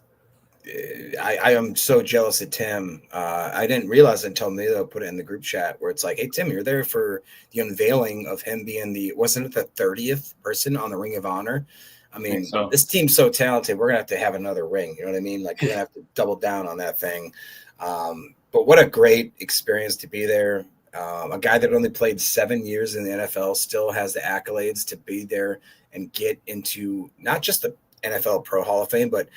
I am so jealous of Tim. I didn't realize until Milo put it in the group chat where it's like, hey, Tim, you're there for the unveiling of him being wasn't it the 30th person on the Ring of Honor? I mean, This team's so talented. We're going to have another ring. You know what I mean? Like, we're going to have to double down on that thing. But what a great experience to be there. A guy that only played 7 years in the NFL still has the accolades to be there and get into not just the NFL Pro Hall of Fame, but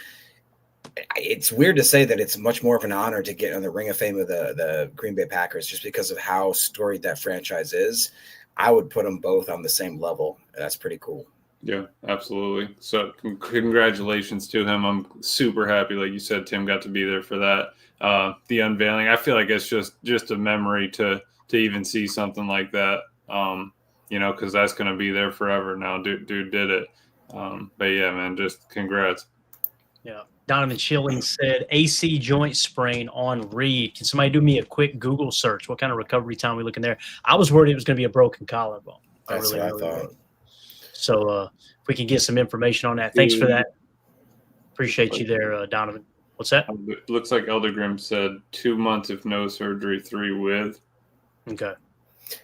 it's weird to say that it's much more of an honor to get on the Ring of Fame of the Green Bay Packers just because of how storied that franchise is. I would put them both on the same level. That's pretty cool. Yeah, absolutely. So congratulations to him. I'm super happy. Like you said, Tim got to be there for that. The unveiling, I feel like it's just a memory to even see something like that, because that's going to be there forever now. Dude did it. But yeah, man, just congrats. Yeah. Donovan Schilling said AC joint sprain on Reed. Can somebody do me a quick Google search? What kind of recovery time are we looking there? I was worried it was going to be a broken collarbone. That's what I thought. So if we can get some information on that. Thanks for that. Appreciate you there, Donovan. What's that? It looks like Eldergrim said 2 months if no surgery, 3 with. Okay.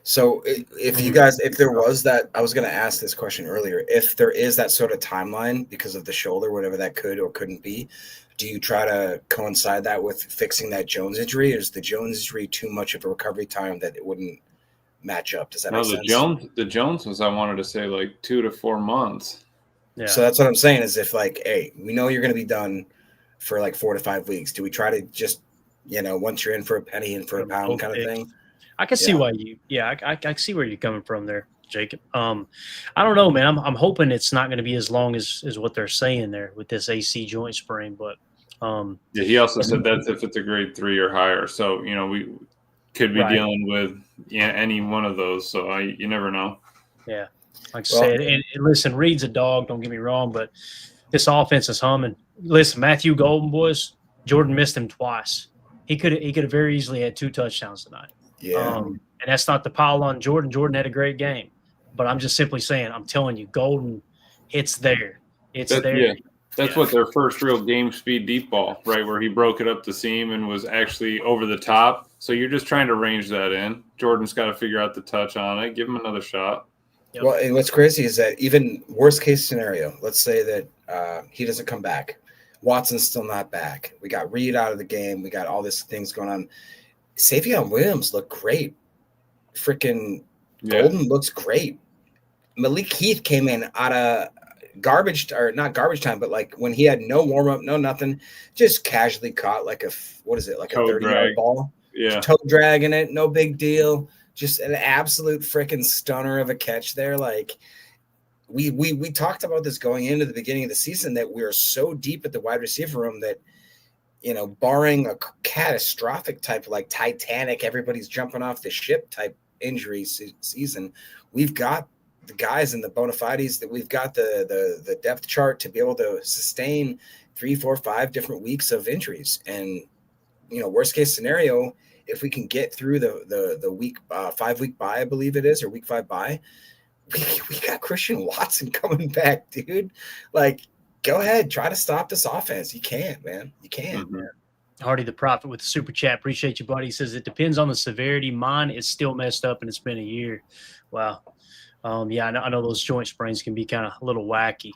So if there was that, I was going to ask this question earlier, if there is that sort of timeline because of the shoulder, whatever that could or couldn't be, do you try to coincide that with fixing that Jones injury? Or is the Jones injury too much of a recovery time that it wouldn't match up? Does that make sense? The Jones was, I wanted to say, like 2 to 4 months. Yeah. So that's what I'm saying is if like, hey, we know you're going to be done for like 4 to 5 weeks. Do we try to just, once you're in for a penny and for a pound kind of thing? I can see why I see where you're coming from there, Jacob. I don't know, man. I'm hoping it's not going to be as long as what they're saying there with this AC joint sprain, but yeah, he also said that's if it's a grade 3 or higher. So, we could be dealing with any one of those. So you never know. Yeah. Like I said, and listen, Reed's a dog, don't get me wrong, but this offense is humming. Listen, Matthew Golden, boys, Jordan missed him twice. He could have very easily had 2 touchdowns tonight. Yeah. And that's not the pile on Jordan. Jordan had a great game. But I'm just simply saying, I'm telling you, Golden, it's there. It's there. Yeah. That's what their first real game speed deep ball, right, where he broke it up the seam and was actually over the top. So you're just trying to range that in. Jordan's got to figure out the touch on it. Give him another shot. Yep. Well, and what's crazy is that even worst case scenario, let's say that he doesn't come back. Watson's still not back. We got Reed out of the game. We got all these things going on. Savion Williams looked great. Freaking Golden looks great. Malik Heath came in out of not garbage time, but like when he had no warm up, no nothing, just casually caught like a 30-yard ball. Yeah, toe drag in it, no big deal. Just an absolute freaking stunner of a catch there. Like we talked about this going into the beginning of the season that we are so deep at the wide receiver room that, barring a catastrophic type, like Titanic, everybody's jumping off the ship type injury season, we've got the guys and the bona fides that we've got the depth chart to be able to sustain 3, 4, 5 different weeks of injuries. And, worst case scenario, if we can get through the week 5-week bye, I believe it is, or week 5 bye, we got Christian Watson coming back, dude. Like, go ahead, try to stop this offense. You can't, man. You can't. Mm-hmm. Hardy the Prophet with the super chat. Appreciate you, buddy. He says it depends on the severity. Mine is still messed up, and it's been a year. Wow. Yeah, I know those joint sprains can be kind of a little wacky.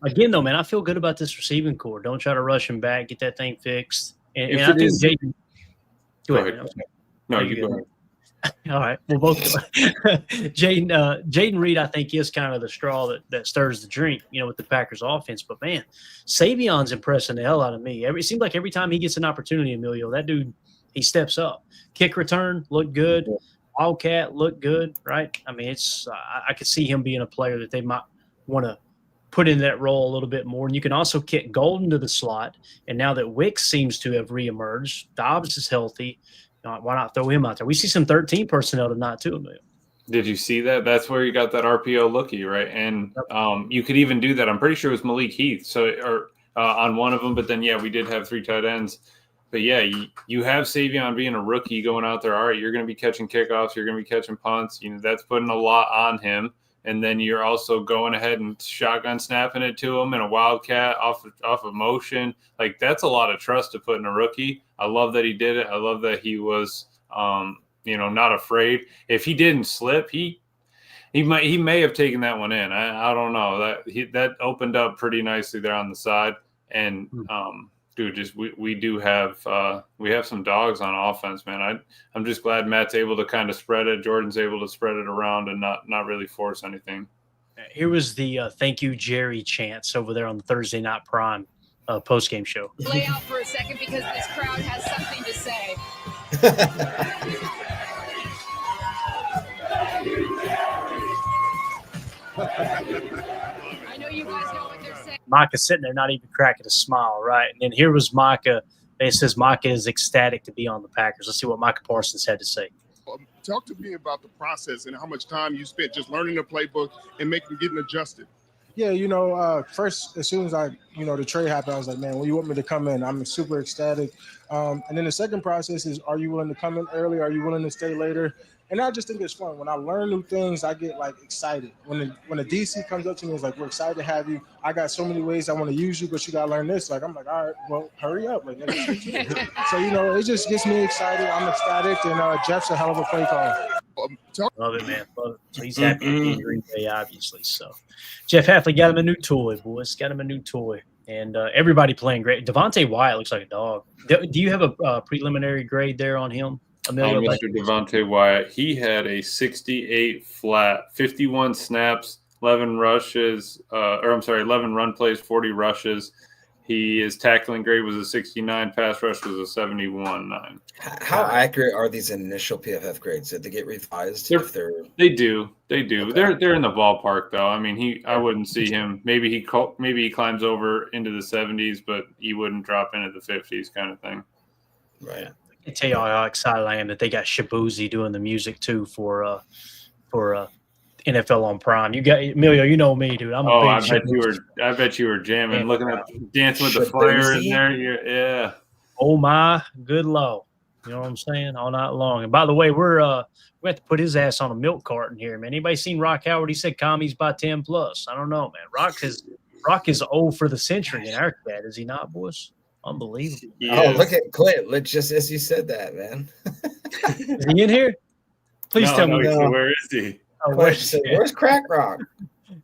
Again, though, man, I feel good about this receiving core. Don't try to rush him back. Get that thing fixed. And I think Jaden. Go ahead. No, you go ahead. All right. Well, both Jaden Reed, I think, is kind of the straw that stirs the drink, with the Packers offense. But, man, Savion's impressing the hell out of me. It seems like every time he gets an opportunity, Emilio, that dude, he steps up. Kick return, looked good. Wildcat looked good, right? I mean, I could see him being a player that they might want to put in that role a little bit more. And you can also kick Golden to the slot. And now that Wicks seems to have reemerged, Dobbs is healthy. Why not throw him out there? We see some 13 personnel tonight too, Emilio. Did you see that? That's where you got that RPO looky, right? And you could even do that. I'm pretty sure it was Malik Heath, on one of them. But then, we did have 3 tight ends. But, you have Savion being a rookie going out there. All right, you're going to be catching kickoffs. You're going to be catching punts. That's putting a lot on him. And then you're also going ahead and shotgun snapping it to him in a wildcat off of motion. Like, that's a lot of trust to put in a rookie. I love that he did it. I love that he was, not afraid. If he didn't slip, he may have taken that one in. I don't know. That opened up pretty nicely there on the side. And dude, we do have some dogs on offense, man. I'm just glad Matt's able to kind of spread it. Jordan's able to spread it around and not really force anything. Here was the thank you, Jerry chants over there on the Thursday Night Prime post-game show. Lay out for a second because this crowd has something to say. I know you guys know what they're saying. Micah sitting there not even cracking a smile, right? And then here was Micah. It says Micah is ecstatic to be on the Packers. Let's see what Micah Parsons had to say. Talk to me about the process and how much time you spent just learning the playbook and getting adjusted. Yeah, first, as soon as the trade happened, I was like, man, when you want me to come in? I'm super ecstatic. And then the second process is, are you willing to come in early? Are you willing to stay later? And I just think it's fun. When I learn new things, I get excited. When a DC comes up to me, it's like, we're excited to have you. I got so many ways I want to use you, but you got to learn this. I'm like, all right, well, hurry up. So, it just gets me excited. I'm ecstatic. And Jeff's a hell of a play caller. Love it, man. Love it. So he's happy to be in Green Bay, obviously. So Jeff Hafley got him a new toy, boys. Got him a new toy. And everybody playing great. Devontae Wyatt looks like a dog. Do you have a preliminary grade there on him? Mr. Devontae Wyatt, he had a 68 flat, 51 snaps, 11 rushes, 11 run plays, 40 rushes. His tackling grade was a 69, pass rush was a 71.9. How accurate are these initial PFF grades? Did they get revised? They do. Okay. They're in the ballpark though. I mean, I wouldn't see him. Maybe he climbs over into the 70s, but he wouldn't drop into the 50s kind of thing. Right. I can tell you how excited I am that they got Shabuzi doing the music too for NFL on Prime. You got Emilio, you know me, dude. I bet you were jamming, looking at dancing with the fire in there. Yeah. Oh my good Lord. You know what I'm saying? All night long. And by the way, we have to put his ass on a milk carton here, man. Anybody seen Rock Howard? He said commies by 10 plus. I don't know, man. Rock is old for the century in our cat, is he not, boys? Unbelievable. Oh, look at Clint. Just as you said that, man. Is he in here? Please tell me. Where is he? Oh, where's Crack Rock?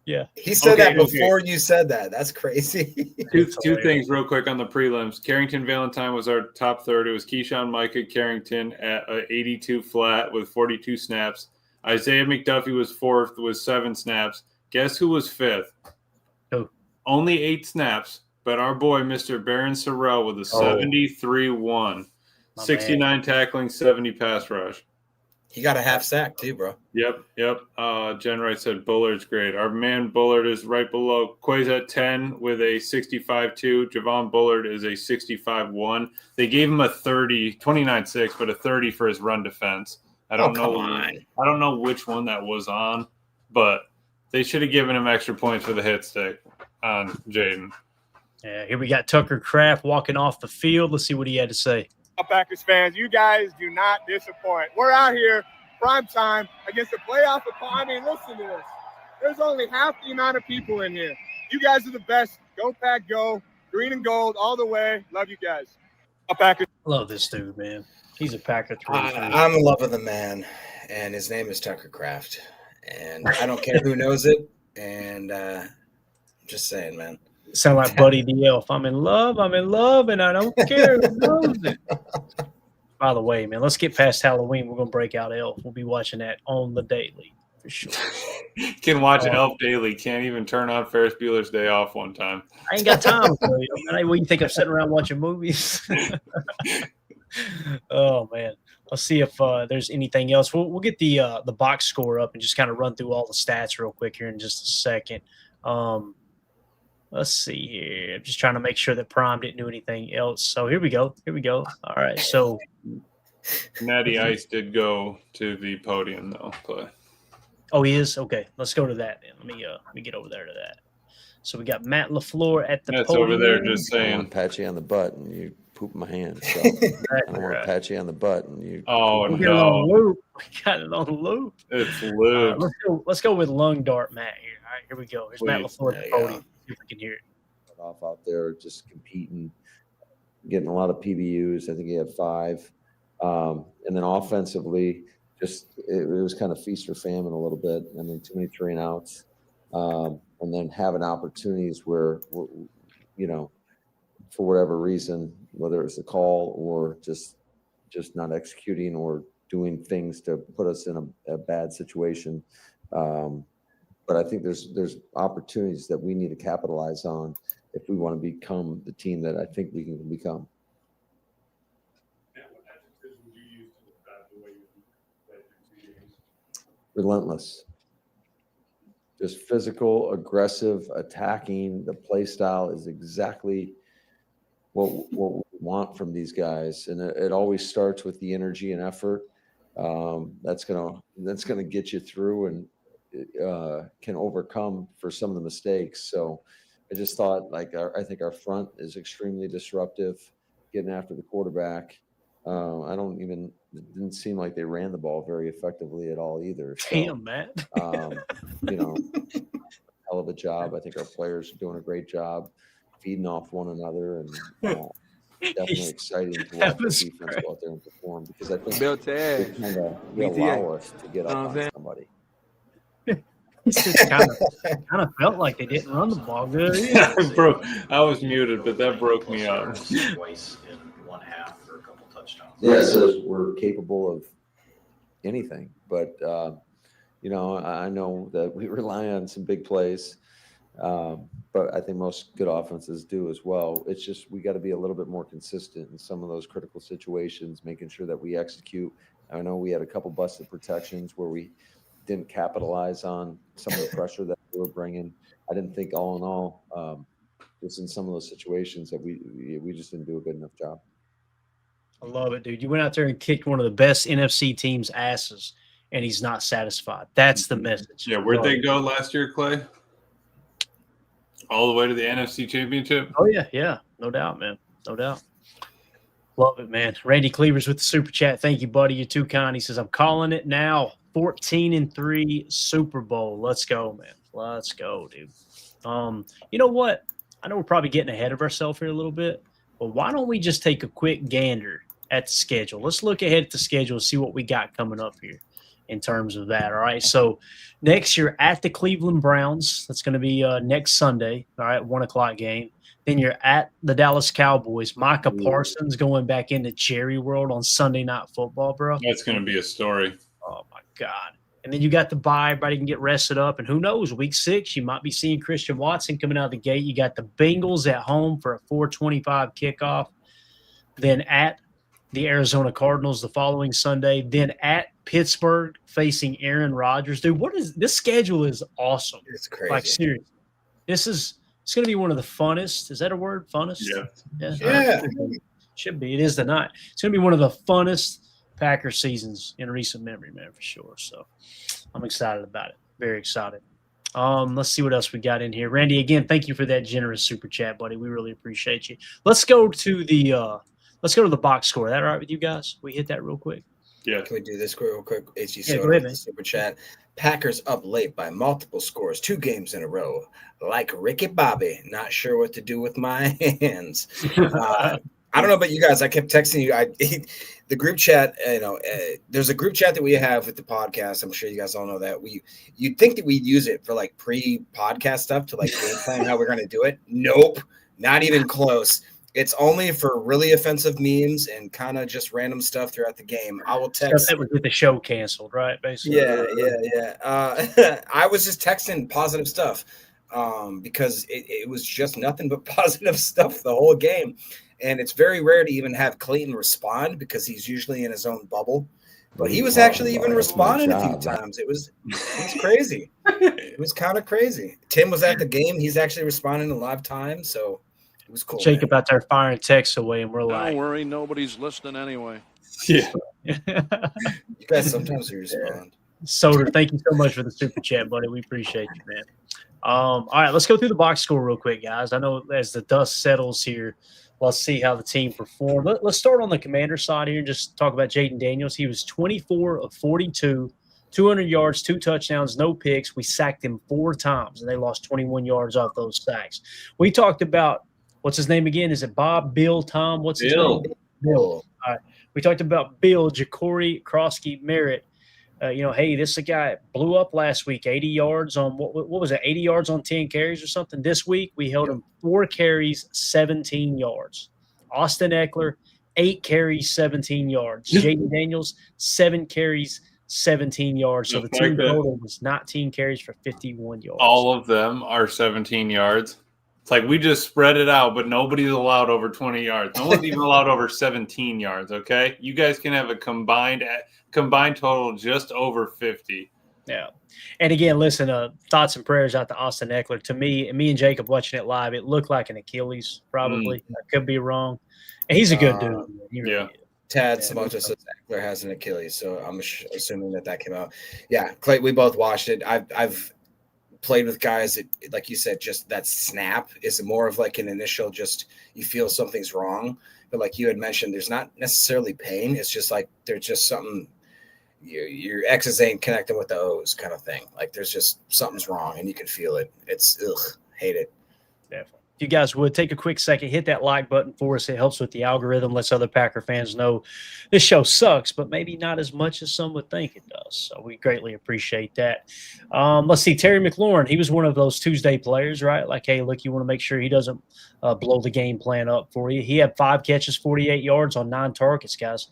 Yeah. He said that before you said that. That's crazy. Two things real quick on the prelims. Carrington Valentine was our top third. It was Keyshawn Micah Carrington at 82 flat with 42 snaps. Isaiah McDuffie was fourth with 7 snaps. Guess who was fifth? Who? Only 8 snaps, but our boy, Mr. Baron Sorrell, with a 73-1. 69 tackling, 70 pass rush. He got a half sack too, bro. Yep. Jen Wright said Bullard's great. Our man Bullard is right below. Quay's at 10 with a 65-2. Javon Bullard is a 65-1. They gave him a 29-6, but a 30 for his run defense. I don't know which one that was on, but they should have given him extra points for the hit stick on Jaden. Yeah, here we got Tucker Kraft walking off the field. Let's see what he had to say. Packers fans, you guys do not disappoint. We're out here, prime time, against a playoff opponent. I mean, listen to this. There's only half the amount of people in here. You guys are the best. Go Pack, go. Green and gold all the way. Love you guys. Packers. Love this dude, man. He's a Packer through and through. I'm in love with the man, and his name is Tucker Kraft. And I don't care who knows it. And just saying, man. Sound like Buddy the Elf. I'm in love, and I don't care who knows it. By the way, man, let's get past Halloween. We're going to break out Elf. We'll be watching that on the daily for sure. Can watch Elf daily. Can't even turn on Ferris Bueller's Day Off one time. I ain't got time for you. Man. What do you think I'm sitting around watching movies? Oh, man. Let's see if there's anything else. We'll get the box score up and just kind of run through all the stats real quick here in just a second. Let's see here. I'm just trying to make sure that Prime didn't do anything else. So here we go. All right. So Natty Ice did go to the podium though. But oh, he is? Okay. Let's go to that then. Let me get over there to that. So we got Matt LaFleur at the That's podium. over there just I saying. want to pat you on the butt and you poop my hand. So I don't want to pat you on the butt and you. Oh We no! got it on loop. It's loop. Let's go with lung dart Matt here. All right, here we go. Here's Matt Please. LaFleur at the podium. See if we can hear it. Off out there just competing, getting a lot of PBUs. I think he had 5. And then offensively, just it was kind of feast or famine a little bit. I mean, too many 3 and outs. And then having opportunities where, you know, for whatever reason, whether it was the call or just not executing or doing things to put us in a bad situation. But I think there's opportunities that we need to capitalize on if we want to become the team that I think we can become. Relentless. Just physical, aggressive, attacking. The play style is exactly what we want from these guys, and it always starts with the energy and effort. That's gonna get you through and can overcome for some of the mistakes. So I just thought, I think our front is extremely disruptive, getting after the quarterback. It didn't seem like they ran the ball very effectively at all either. So, Damn, Matt. You know, hell of a job. I think our players are doing a great job feeding off one another, and definitely exciting to watch the defense go out there and perform, because I think they kind of allow us to get up on somebody. It just kind of felt like they didn't run the ball good. Yeah, bro, I was muted, but that broke me up. Twice in one half for a couple touchdowns. Yeah, so we're capable of anything, but you know, I know that we rely on some big plays, but I think most good offenses do as well. It's just we got to be a little bit more consistent in some of those critical situations, making sure that we execute. I know we had a couple busted protections where we didn't capitalize on some of the pressure that we were bringing. I didn't think all in all, just in some of those situations that we just didn't do a good enough job. I love it, dude. You went out there and kicked one of the best NFC teams' asses, and he's not satisfied. That's the message. Yeah, where'd they go last year, Clay? All the way to the NFC Championship? Oh, yeah. No doubt, man. No doubt. Love it, man. Randy Cleavers with the super chat. Thank you, buddy. You're too kind. He says, I'm calling it now. 14-3 Super Bowl. Let's go, man. Let's go, dude. You know what? I know we're probably getting ahead of ourselves here a little bit, but why don't we just take a quick gander at the schedule? Let's look ahead at the schedule and see what we got coming up here in terms of that. All right. So next year at the Cleveland Browns, that's going to be next Sunday. All right. 1:00 game. Then you're at the Dallas Cowboys. Micah Parsons going back into Jerry World on Sunday Night Football, bro. That's going to be a story. Oh, my God. And then you got the bye. Everybody can get rested up. And who knows, week 6, you might be seeing Christian Watson coming out of the gate. You got the Bengals at home for a 4:25 kickoff. Then at the Arizona Cardinals the following Sunday. Then at Pittsburgh facing Aaron Rodgers. Dude, this schedule is awesome. It's crazy. Like, seriously. It's going to be one of the funnest. Is that a word? Funnest? Yeah. Should be. It is tonight. It's going to be one of the funnest Packer seasons in recent memory, man, for sure. So I'm excited about it. Very excited. Let's see what else we got in here. Randy, again, thank you for that generous super chat, buddy. We really appreciate you. Let's go to the let's go to the box score. Is that all right with you guys? We hit that real quick. Yeah. Can we do this real quick? HG Yeah, go Soda, ahead, man. super chat. Packers up late by multiple scores, 2 games in a row. Like Ricky Bobby, not sure what to do with my hands. I don't know about you guys. I kept texting you. The group chat, there's a group chat that we have with the podcast. I'm sure you guys all know that. You'd think that we'd use it for like pre-podcast stuff to like game plan how we're going to do it. Nope, not even close. It's only for really offensive memes and kind of just random stuff throughout the game. I will text. Stuff that would get the show canceled, right? Basically. Yeah. I was just texting positive stuff because it was just nothing but positive stuff the whole game. And it's very rare to even have Clayton respond because he's usually in his own bubble. But he was actually even responding a few times. It was crazy. It was kind of crazy. Tim was at the game. He's actually responding in live time. So it was cool. Jacob out there firing texts away, and we're like, don't worry, nobody's listening anyway. Yeah. You guys sometimes you respond. Soder, thank you so much for the super chat, buddy. We appreciate you, man. All right, let's go through the box score real quick, guys. I know as the dust settles here, let's see how the team performed. Let's start on the Commander side here and just talk about Jaden Daniels. He was 24 of 42, 200 yards, 2 touchdowns, no picks. We sacked him 4 times, and they lost 21 yards off those sacks. We talked about what's his name again? Is it Bob, Bill, Tom? What's his name? Bill. All right. We talked about Bill, Ja'Cory, Krosky, Merritt. Hey, this guy blew up last week, 80 yards on what was it, 80 yards on 10 carries or something. This week, we held him 4 carries, 17 yards. Austin Eckler, 8 carries, 17 yards. Jaden Daniels, 7 carries, 17 yards. So the team total was 19 carries for 51 yards. All of them are 17 yards. It's like we just spread it out, but nobody's allowed over 20 yards. No one's even allowed over 17 yards, okay? You guys can have a combined total just over 50. Yeah. And again, listen, thoughts and prayers out to Austin Eckler. To me and Jacob watching it live, it looked like an Achilles, probably. I could be wrong. And he's a good dude. Yeah. Tad Samocha says Eckler has an Achilles, so I'm assuming that came out. Yeah, Clay, we both watched it. I've played with guys that, like you said, just that snap is more of like an initial, just you feel something's wrong. But like you had mentioned, there's not necessarily pain. It's just like there's just something, your X's ain't connecting with the O's kind of thing. Like there's just something's wrong and you can feel it. It's hate it. Definitely. If you guys would take a quick second, hit that like button for us. It helps with the algorithm, lets other Packer fans know this show sucks, but maybe not as much as some would think it does. So we greatly appreciate that. Let's see, Terry McLaurin, he was one of those Tuesday players, right? Like, hey, look, you want to make sure he doesn't blow the game plan up for you. He had 5 catches, 48 yards on 9 targets, guys.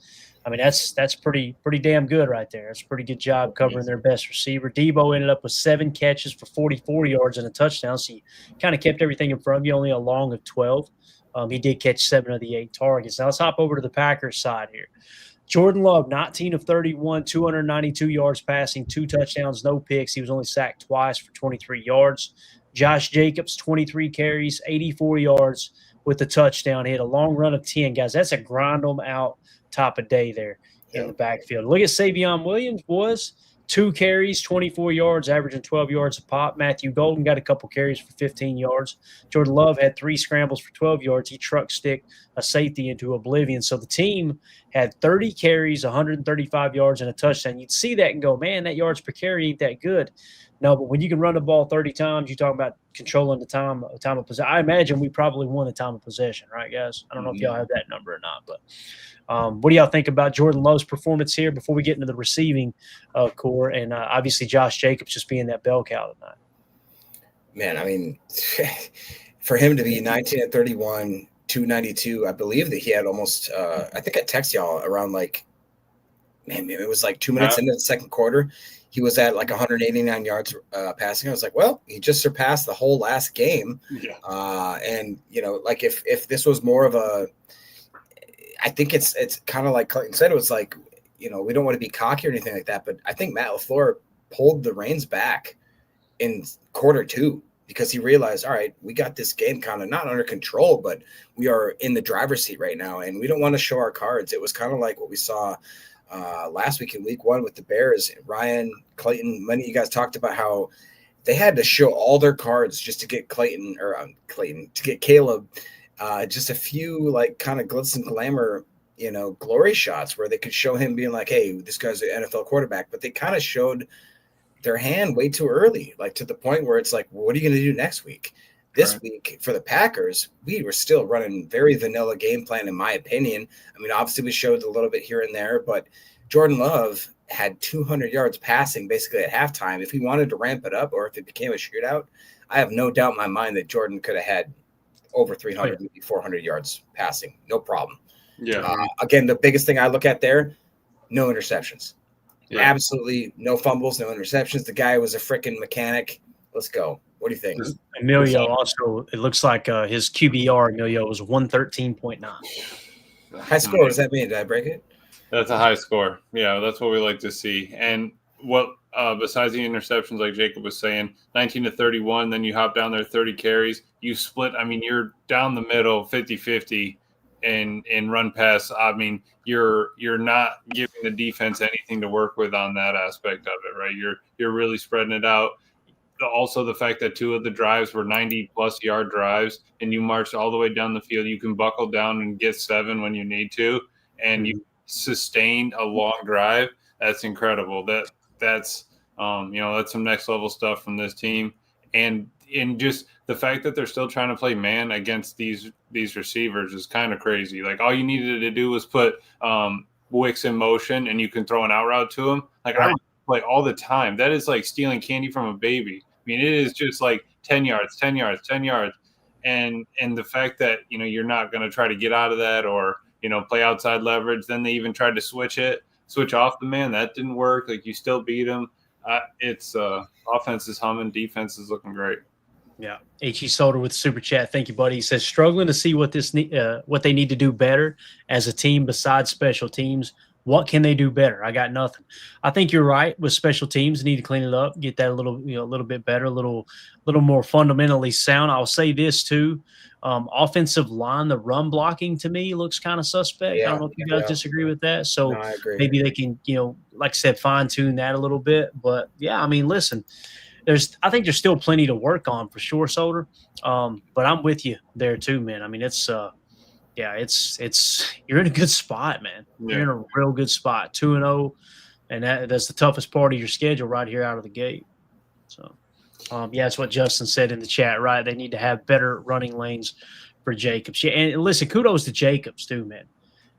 I mean, that's pretty damn good right there. It's a pretty good job covering their best receiver. Debo ended up with 7 catches for 44 yards and a touchdown, so he kind of kept everything in front of you, only a long of 12. He did catch 7 of the 8 targets. Now let's hop over to the Packers side here. Jordan Love, 19 of 31, 292 yards passing, 2 touchdowns, no picks. He was only sacked twice for 23 yards. Josh Jacobs, 23 carries, 84 yards with the touchdown. He had a long run of 10, guys. That's a grind them out top of day there in the backfield. Look at Savion Williams, boys. 2 carries, 24 yards, averaging 12 yards a pop. Matthew Golden got a couple carries for 15 yards. Jordan Love had 3 scrambles for 12 yards. He truck sticked a safety into oblivion. So the team had 30 carries, 135 yards, and a touchdown. You'd see that and go, man, that yards per carry ain't that good. No, but when you can run the ball 30 times, you talk about controlling the time of possession. I imagine we probably won the time of possession, right, guys? I don't know if y'all have that number or not, but what do y'all think about Jordan Love's performance here before we get into the receiving core and obviously Josh Jacobs just being that bell cow tonight? Man, I mean, for him to be 19 at 31, 292, I believe that he had almost I think I text y'all around like, man, it was like 2 minutes into the second quarter. He was at like 189 yards passing. I was like, well, he just surpassed the whole last game. Yeah. And, like if this was more of a – I think it's kind of like Clayton said. It was like, we don't want to be cocky or anything like that. But I think Matt LaFleur pulled the reins back in quarter 2 because he realized, all right, we got this game kind of not under control, but we are in the driver's seat right now. And we don't want to show our cards. It was kind of like what we saw last week in week 1 with the Bears. Ryan, Clayton, many of you guys talked about how they had to show all their cards just to get to get Caleb just a few like kind of glitz and glamour, glory shots where they could show him being like, hey, this guy's an NFL quarterback, but they kind of showed their hand way too early, like to the point where it's like, well, what are you going to do next week? This week for the Packers, we were still running very vanilla game plan, in my opinion. I mean, obviously we showed a little bit here and there, but Jordan Love had 200 yards passing basically at halftime. If he wanted to ramp it up or if it became a shootout, I have no doubt in my mind that Jordan could have had over 300, maybe 400 yards passing. No problem. Yeah. Again, the biggest thing I look at there, no interceptions. Yeah. Absolutely no fumbles, no interceptions. The guy was a freaking mechanic. Let's go. What do you think? Emilio also, it looks like his QBR, Emilio, was 113.9. High score, what does that mean? Did I break it? That's a high score. Yeah, that's what we like to see. And what besides the interceptions, like Jacob was saying, 19 to 31, then you hop down there 30 carries. You split. I mean, you're down the middle 50-50 in run pass. I mean, you're not giving the defense anything to work with on that aspect of it, right? You're really spreading it out. Also, the fact that 2 of the drives were 90-plus yard drives, and you marched all the way down the field. You can buckle down and get 7 when you need to, and you sustained a long drive. That's incredible. That's that's some next level stuff from this team, and just the fact that they're still trying to play man against these receivers is kind of crazy. Like all you needed to do was put Wicks in motion, and you can throw an out route to him. Like I play all the time. That is like stealing candy from a baby. I mean, it is just like 10 yards, 10 yards, 10 yards. And the fact that, you're not going to try to get out of that or, play outside leverage. Then they even tried to switch off the man. That didn't work. Like you still beat him. It's offense is humming. Defense is looking great. Yeah. H.E. Solder with super chat. Thank you, buddy. He says, struggling to see what they need to do better as a team besides special teams. What can they do better? I got nothing. I think you're right with special teams. Need to clean it up, get that a little bit better, a little more fundamentally sound. I'll say this too. Offensive line, the run blocking to me looks kind of suspect. I don't know if you guys disagree with that. So No, I agree. maybe they can, like I said, fine tune that a little bit. But yeah, I mean, listen, I think there's still plenty to work on for sure, Solder. But I'm with you there too, man. I mean, it's you're in a good spot, man. You're in a real good spot, 2-0, and that's the toughest part of your schedule right here out of the gate. So, that's what Justin said in the chat, right? They need to have better running lanes for Jacobs. Yeah, and listen, kudos to Jacobs too, man.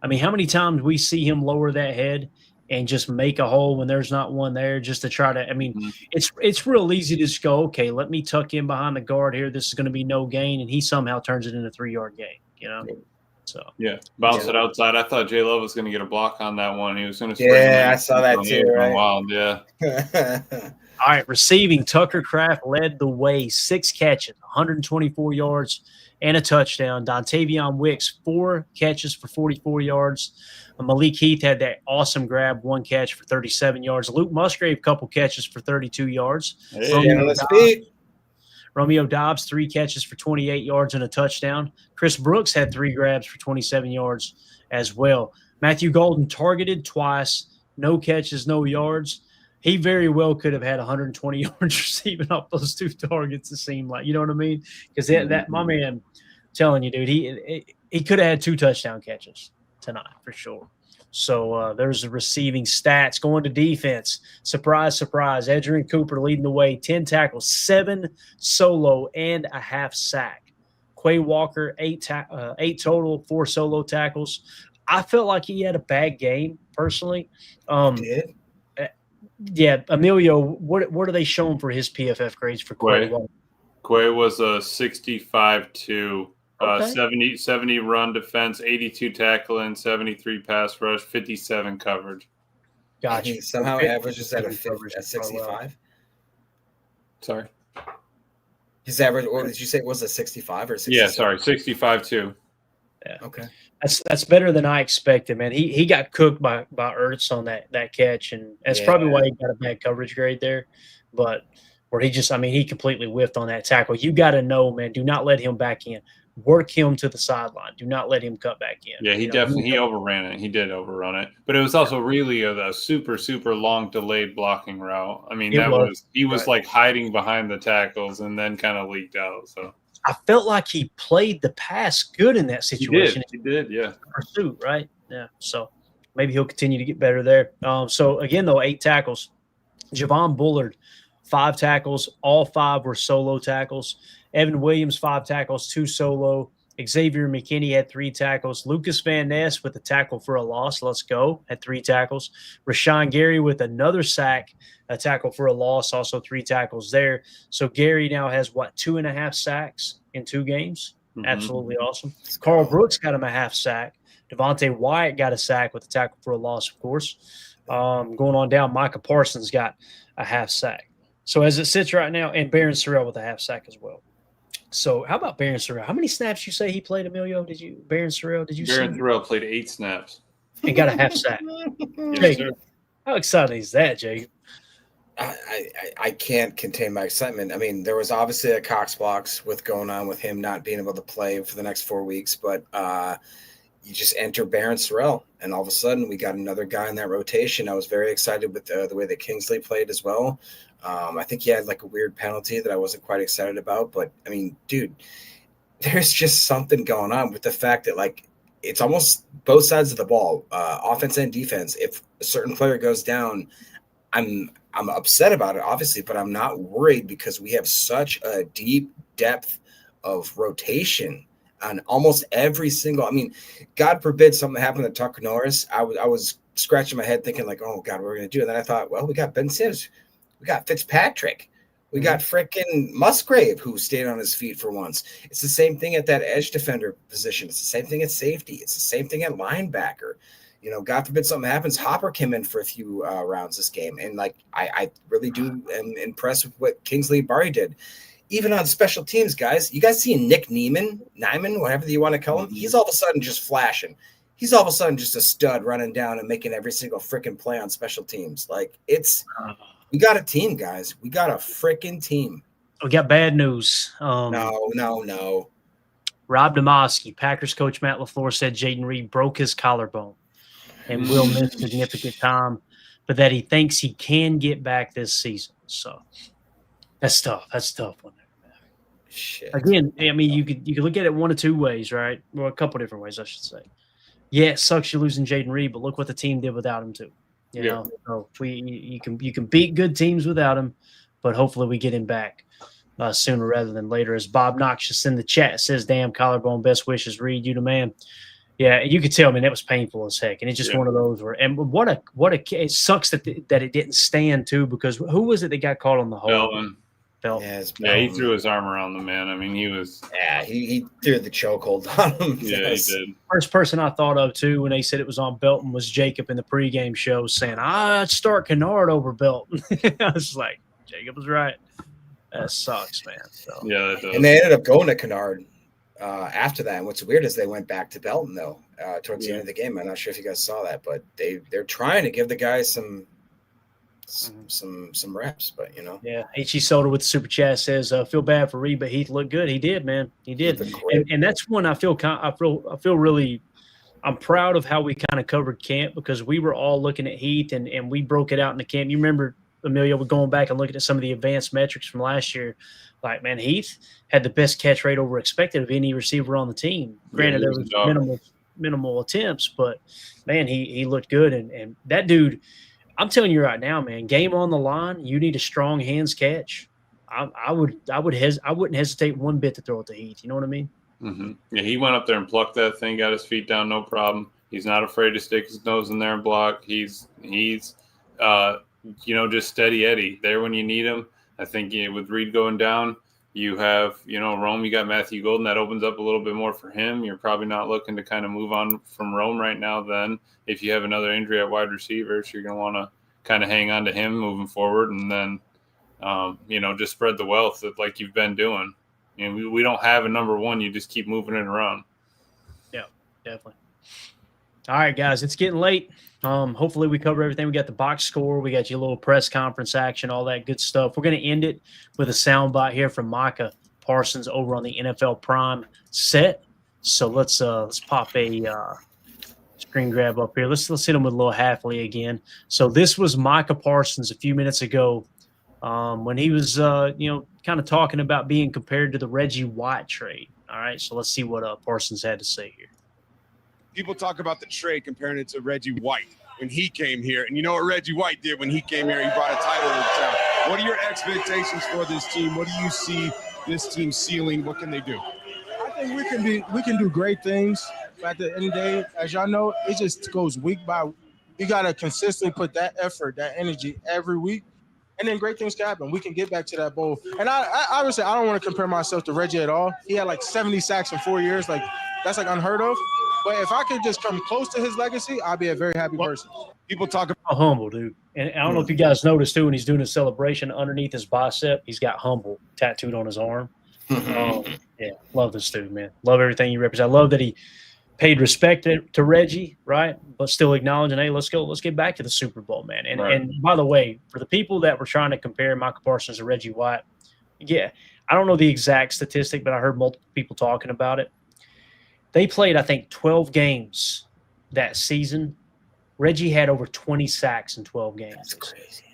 I mean, how many times we see him lower that head and just make a hole when there's not one there just to try to – I mean, it's real easy to just go, okay, let me tuck in behind the guard here. This is going to be no gain, and he somehow turns it into a 3-yard gain, So bounce it outside. I thought J Love was going to get a block on that one. He was going to. Yeah, I saw that too. Right? Wild, yeah. All right, receiving, Tucker Kraft led the way, 6 catches, 124 yards, and a touchdown. Dontavion Wicks, 4 catches for 44 yards. Malik Heath had that awesome grab, 1 catch for 37 yards. Luke Musgrave, couple catches for 32 yards. Romeo Dobbs, 3 catches for 28 yards and a touchdown. Chris Brooks had 3 grabs for 27 yards as well. Matthew Golden targeted twice, no catches, no yards. He very well could have had 120 yards receiving off those 2 targets, it seemed like. You know what I mean? Because that my man, I'm telling you, dude, he could have had 2 touchdown catches tonight for sure. So there's the receiving stats. Going to defense. Surprise, surprise. Edgerrin Cooper leading the way. 10 tackles, 7 solo, and a half sack. Quay Walker, 8 total, 4 solo tackles. I felt like he had a bad game, personally. Did? Yeah, Emilio, what are they showing for his PFF grades for Quay Walker? Quay was a 65-2. Okay. 70 run defense, 82 tackling, 73 pass rush, 57 coverage. Gotcha. He somehow averages at 65. Sorry. His average, or did you say it was a 65 or 67? Yeah, sorry, 65-2. Yeah. Okay. That's better than I expected, man. He got cooked by Ertz on that catch, and that's probably why he got a bad coverage grade there. But where he completely whiffed on that tackle. You got to know, man, do not let him back in. Work him to the sideline. Do not let him cut back in. Yeah, he overran it. He did overrun it. But it was also really a super, super long delayed blocking route. I mean, he was like hiding behind the tackles and then kind of leaked out. So I felt like he played the pass good in that situation. He did, yeah. Pursuit, right? Yeah. So maybe he'll continue to get better there. So again, though, 8 tackles. Javon Bullard, 5 tackles. All 5 were solo tackles. Evan Williams, 5 tackles, 2 solo. Xavier McKinney had 3 tackles. Lucas Van Ness with a tackle for a loss. Let's go. Had 3 tackles. Rashawn Gary with another sack, a tackle for a loss. Also 3 tackles there. So Gary now has, 2.5 sacks in 2 games? Mm-hmm. Absolutely awesome. Carl Brooks got him a half sack. Devontae Wyatt got a sack with a tackle for a loss, of course. Going on down, Micah Parsons got a half sack. So as it sits right now, and Barron Sorrell with a half sack as well. So how about Barron Sorrell? How many snaps you say he played, Emilio? Barron Sorrell? Barron Sorrell played 8 snaps and got a half sack. Yes, sir. How exciting is that, Jake? I can't contain my excitement. I mean, there was obviously a Cox box with going on with him not being able to play for the next 4 weeks, but you just enter Barron Sorrell, and all of a sudden we got another guy in that rotation. I was very excited with the way that Kingsley played as well. I think he had like a weird penalty that I wasn't quite excited about, but I mean, dude, there's just something going on with the fact that like it's almost both sides of the ball, offense and defense. If a certain player goes down, I'm upset about it, obviously, but I'm not worried because we have such a deep depth of rotation on almost every single. I mean, God forbid something happened to Tucker Norris. I was scratching my head thinking like, oh God, what are we gonna do? And then I thought, well, we got Ben Sims. We got Fitzpatrick. We got freaking Musgrave, who stayed on his feet for once. It's the same thing at that edge defender position. It's the same thing at safety. It's the same thing at linebacker. You know, God forbid something happens. Hopper came in for a few rounds this game. And, like, I really am impressed with what Kingsley Barry did. Even on special teams, guys. You guys see Nick Neiman, whatever you want to call him? He's all of a sudden just flashing. He's all of a sudden just a stud running down and making every single freaking play on special teams. Like, we got a team, guys. We got a freaking team. We got bad news. No. Rob Demoski, Packers coach Matt LaFleur said Jaden Reed broke his collarbone and will miss significant time, but that he thinks he can get back this season. So that's tough. That's a tough one. Shit. Again, I mean, you could look at it one of 2 ways, right? Well, a couple different ways, I should say. Yeah, it sucks you losing Jaden Reed, but look what the team did without him too. You know, so you can beat good teams without him, but hopefully we get him back sooner rather than later. As Bob Noxious in the chat says, "Damn, collarbone, best wishes, Reed, you the man." Yeah, you could tell, man, that was painful as heck, and it's just one of those where. And what a it sucks that it didn't stand too, because who was it that got caught on the hole? Yeah, he threw his arm around the man. I mean, he was. Yeah, he threw the chokehold on him. Yeah, he did. First person I thought of too when they said it was on Belton was Jacob in the pregame show saying, "I'd start Kennard over Belton." I was like, Jacob was right. That sucks, man. So. Yeah, that does. And they ended up going to Kennard after that. And what's weird is they went back to Belton though towards the end of the game. I'm not sure if you guys saw that, but they're trying to give the guys some reps, but you know. Yeah, H.E. Soda with the super chat says, "Feel bad for Reed, but Heath looked good. He did, man. He did." And that's when I feel really. I'm proud of how we kind of covered camp, because we were all looking at Heath and we broke it out in the camp. You remember, Emilio, we're going back and looking at some of the advanced metrics from last year. Like, man, Heath had the best catch rate over expected of any receiver on the team. Granted, there was minimal attempts, but man, he looked good. And that dude. I'm telling you right now, man, game on the line, you need a strong hands catch. I wouldn't hesitate one bit to throw it to Heath. You know what I mean? Mm-hmm. Yeah, he went up there and plucked that thing, got his feet down, no problem. He's not afraid to stick his nose in there and block. He's just steady Eddie there when you need him. I think with Reed going down, you have, Rome, you got Matthew Golden. That opens up a little bit more for him. You're probably not looking to kind of move on from Rome right now. Then if you have another injury at wide receiver, so you're going to want to kind of hang on to him moving forward. And then, just spread the wealth like you've been doing. We don't have a number one. You just keep moving it around. Yeah, definitely. All right, guys, it's getting late. Hopefully we cover everything. We got the box score. We got your little press conference action, all that good stuff. We're going to end it with a soundbite here from Micah Parsons over on the NFL Prime set. So let's pop a screen grab up here. Let's hit him with a little Halfley again. So this was Micah Parsons a few minutes ago when he was, kind of talking about being compared to the Reggie White trade. All right, so let's see what Parsons had to say here. People talk about the trade comparing it to Reggie White when he came here. And you know what Reggie White did when he came here? He brought a title to town. What are your expectations for this team? What do you see this team ceiling? What can they do? I think we can do great things. But at the end of the day, as y'all know, it just goes week by week. You got to consistently put that effort, that energy every week. And then great things can happen. We can get back to that bowl. And I obviously, I don't want to compare myself to Reggie at all. He had like 70 sacks in 4 years. Like, that's like unheard of. But if I could just come close to his legacy, I'd be a very happy person. People talk about humble, dude. And I don't know if you guys noticed, too, when he's doing a celebration underneath his bicep, he's got humble tattooed on his arm. Yeah, love this dude, man. Love everything you represent. I love that he paid respect to Reggie, right? But still acknowledging, hey, let's get back to the Super Bowl, man. And and by the way, for the people that were trying to compare Michael Parsons to Reggie White, yeah, I don't know the exact statistic, but I heard multiple people talking about it. They played, I think, 12 games that season. Reggie had over 20 sacks in 12 games. That's crazy.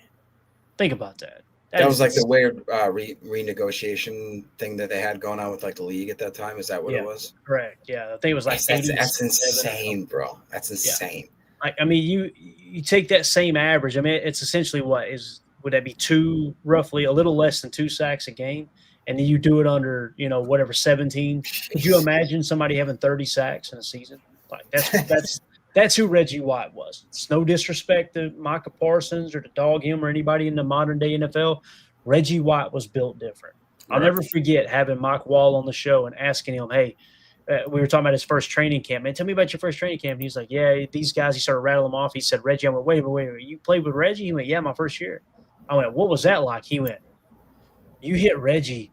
Think about that. That was like the weird renegotiation thing that they had going on with like the league at that time. Is that what it was? Correct. Yeah, I think it was like that's insane, bro. That's insane. Yeah. I mean, you take that same average. I mean, it's essentially would that be roughly a little less than 2 sacks a game, and then you do it under 17. Could you imagine somebody having 30 sacks in a season? Like that's who Reggie White was. It's no disrespect to Micah Parsons or to dog him or anybody in the modern day NFL. Reggie White was built different. I'll never forget having Mike Wall on the show and asking him, hey, we were talking about his first training camp. Man, tell me about your first training camp. And he's like, yeah, these guys, he started rattling them off. He said, Reggie. I went, wait, you played with Reggie? He went, yeah, my first year. I went, what was that like? He went, you hit Reggie.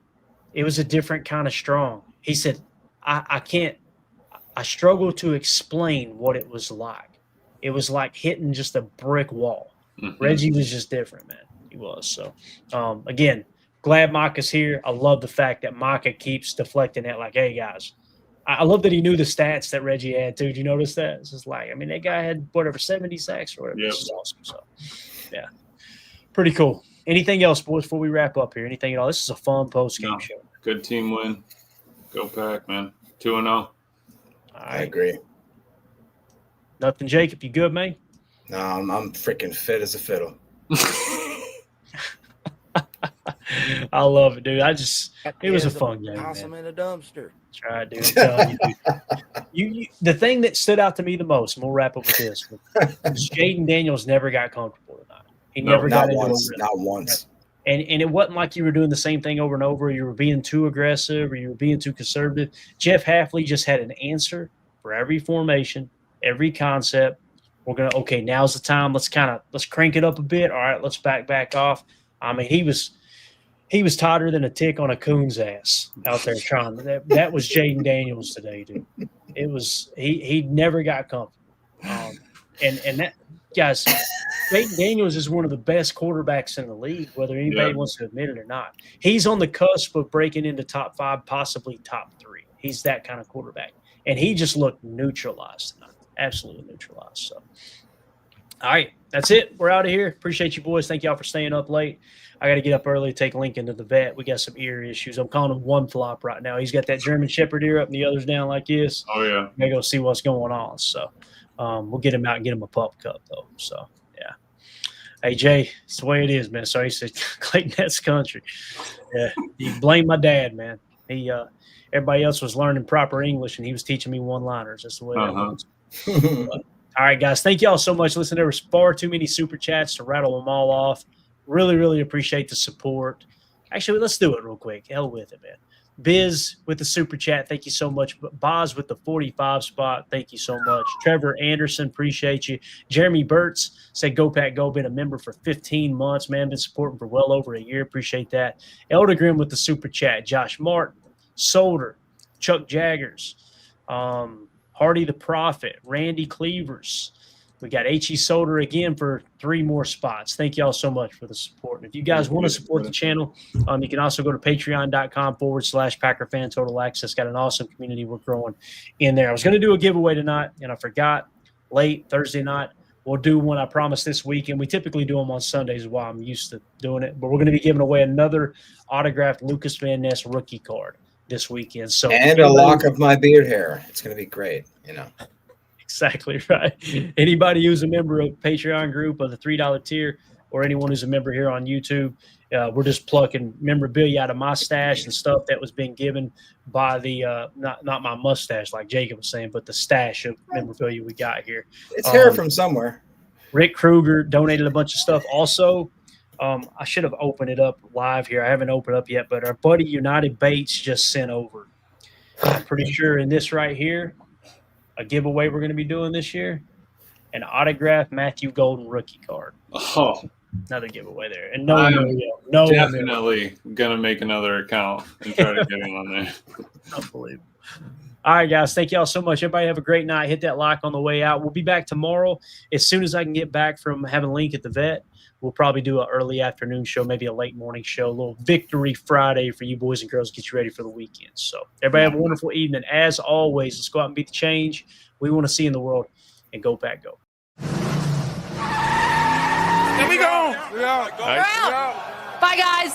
It was a different kind of strong. He said, I struggle to explain what it was like. It was like hitting just a brick wall. Mm-hmm. Reggie was just different, man. He was. So, again, glad Micah's here. I love the fact that Micah keeps deflecting it like, hey, guys. I love that he knew the stats that Reggie had, too. Did you notice that? It's just like, I mean, that guy had, 70 sacks or whatever. Yep. This is awesome. So, yeah. Pretty cool. Anything else, boys, before we wrap up here? Anything at all? This is a fun post-game show. Good team win. Go Pack, man. 2-0. I agree. Nothing, Jacob. You good, man? No, I'm freaking fit as a fiddle. I love it, dude. It was a fun game. Awesome in a dumpster. That's right, dude. You, the thing that stood out to me the most, and we'll wrap up with this, was Jaden Daniels never got comfortable tonight. He never got into once. Not once. And it wasn't like you were doing the same thing over and over. You were being too aggressive or you were being too conservative. Jeff Hafley just had an answer for every formation, every concept. We're going to, okay, now's the time. Let's crank it up a bit. All right, let's back off. I mean, he was tighter than a tick on a coon's ass out there trying. That was Jaden Daniels today, dude. It was he never got comfortable. And that, guys, Jaden Daniels is one of the best quarterbacks in the league, whether anybody wants to admit it or not. He's on the cusp of breaking into top 5, possibly top 3. He's that kind of quarterback. And he just looked neutralized tonight, absolutely neutralized. So, all right, that's it. We're out of here. Appreciate you, boys. Thank y'all for staying up late. I got to get up early to take Lincoln to the vet. We got some ear issues. I'm calling him one flop right now. He's got that German Shepherd ear up and the other's down like this. Oh, yeah. I got to go see what's going on. So, we'll get him out and get him a pup cup, though. So, yeah. Hey, Jay, it's the way it is, man. So he said, Clayton, that's country. Yeah, you blame my dad, man. He everybody else was learning proper English, and he was teaching me one-liners. That's the way it was. All right, guys, thank y'all so much. Listen, there was far too many super chats to rattle them all off. Really, really appreciate the support. Actually, let's do it real quick. Hell with it, man. Biz with the super chat, thank you so much. Boz with the 45 spot, thank you so much. Trevor Anderson, appreciate you. Jeremy Burtz said, go Pack Go, been a member for 15 months, man. Been supporting for well over a year. Appreciate that. Eldergrim with the super chat. Josh Martin, Solder, Chuck Jaggers, Hardy the Prophet, Randy Cleavers. We got H.E. Solder again for 3 more spots. Thank you all so much for the support. And if you guys want to support the channel, you can also go to patreon.com/Packer Fan Total Access. Got an awesome community we're growing in there. I was going to do a giveaway tonight, and I forgot late Thursday night. we'll do one, I promise, this weekend. We typically do them on Sundays while I'm used to doing it. But we're going to be giving away another autographed Lucas Van Ness rookie card this weekend. So and a lock of my beard hair. It's going to be great, you know. Exactly right. Anybody who's a member of Patreon group of the $3 tier or anyone who's a member here on YouTube, we're just plucking memorabilia out of my stash and stuff that was being given by the not my mustache like Jacob was saying, but the stash of memorabilia we got here. It's hair from somewhere. Rick Kruger donated a bunch of stuff. Also, I should have opened it up live here. I haven't opened it up yet, but our buddy United Bates just sent over. I'm pretty sure in this right here, a giveaway we're going to be doing this year, an autographed Matthew Golden rookie card. Oh, another giveaway there. And definitely going to make another account and try to get in on there. Unbelievable. All right, guys. Thank y'all so much. Everybody have a great night. Hit that like on the way out. We'll be back tomorrow. As soon as I can get back from having Link at the vet, we'll probably do an early afternoon show, maybe a late morning show, a little Victory Friday for you boys and girls, get you ready for the weekend. So everybody have a wonderful evening. As always, let's go out and beat the change we want to see in the world, and go Pack Go. Here we go. Bye, guys.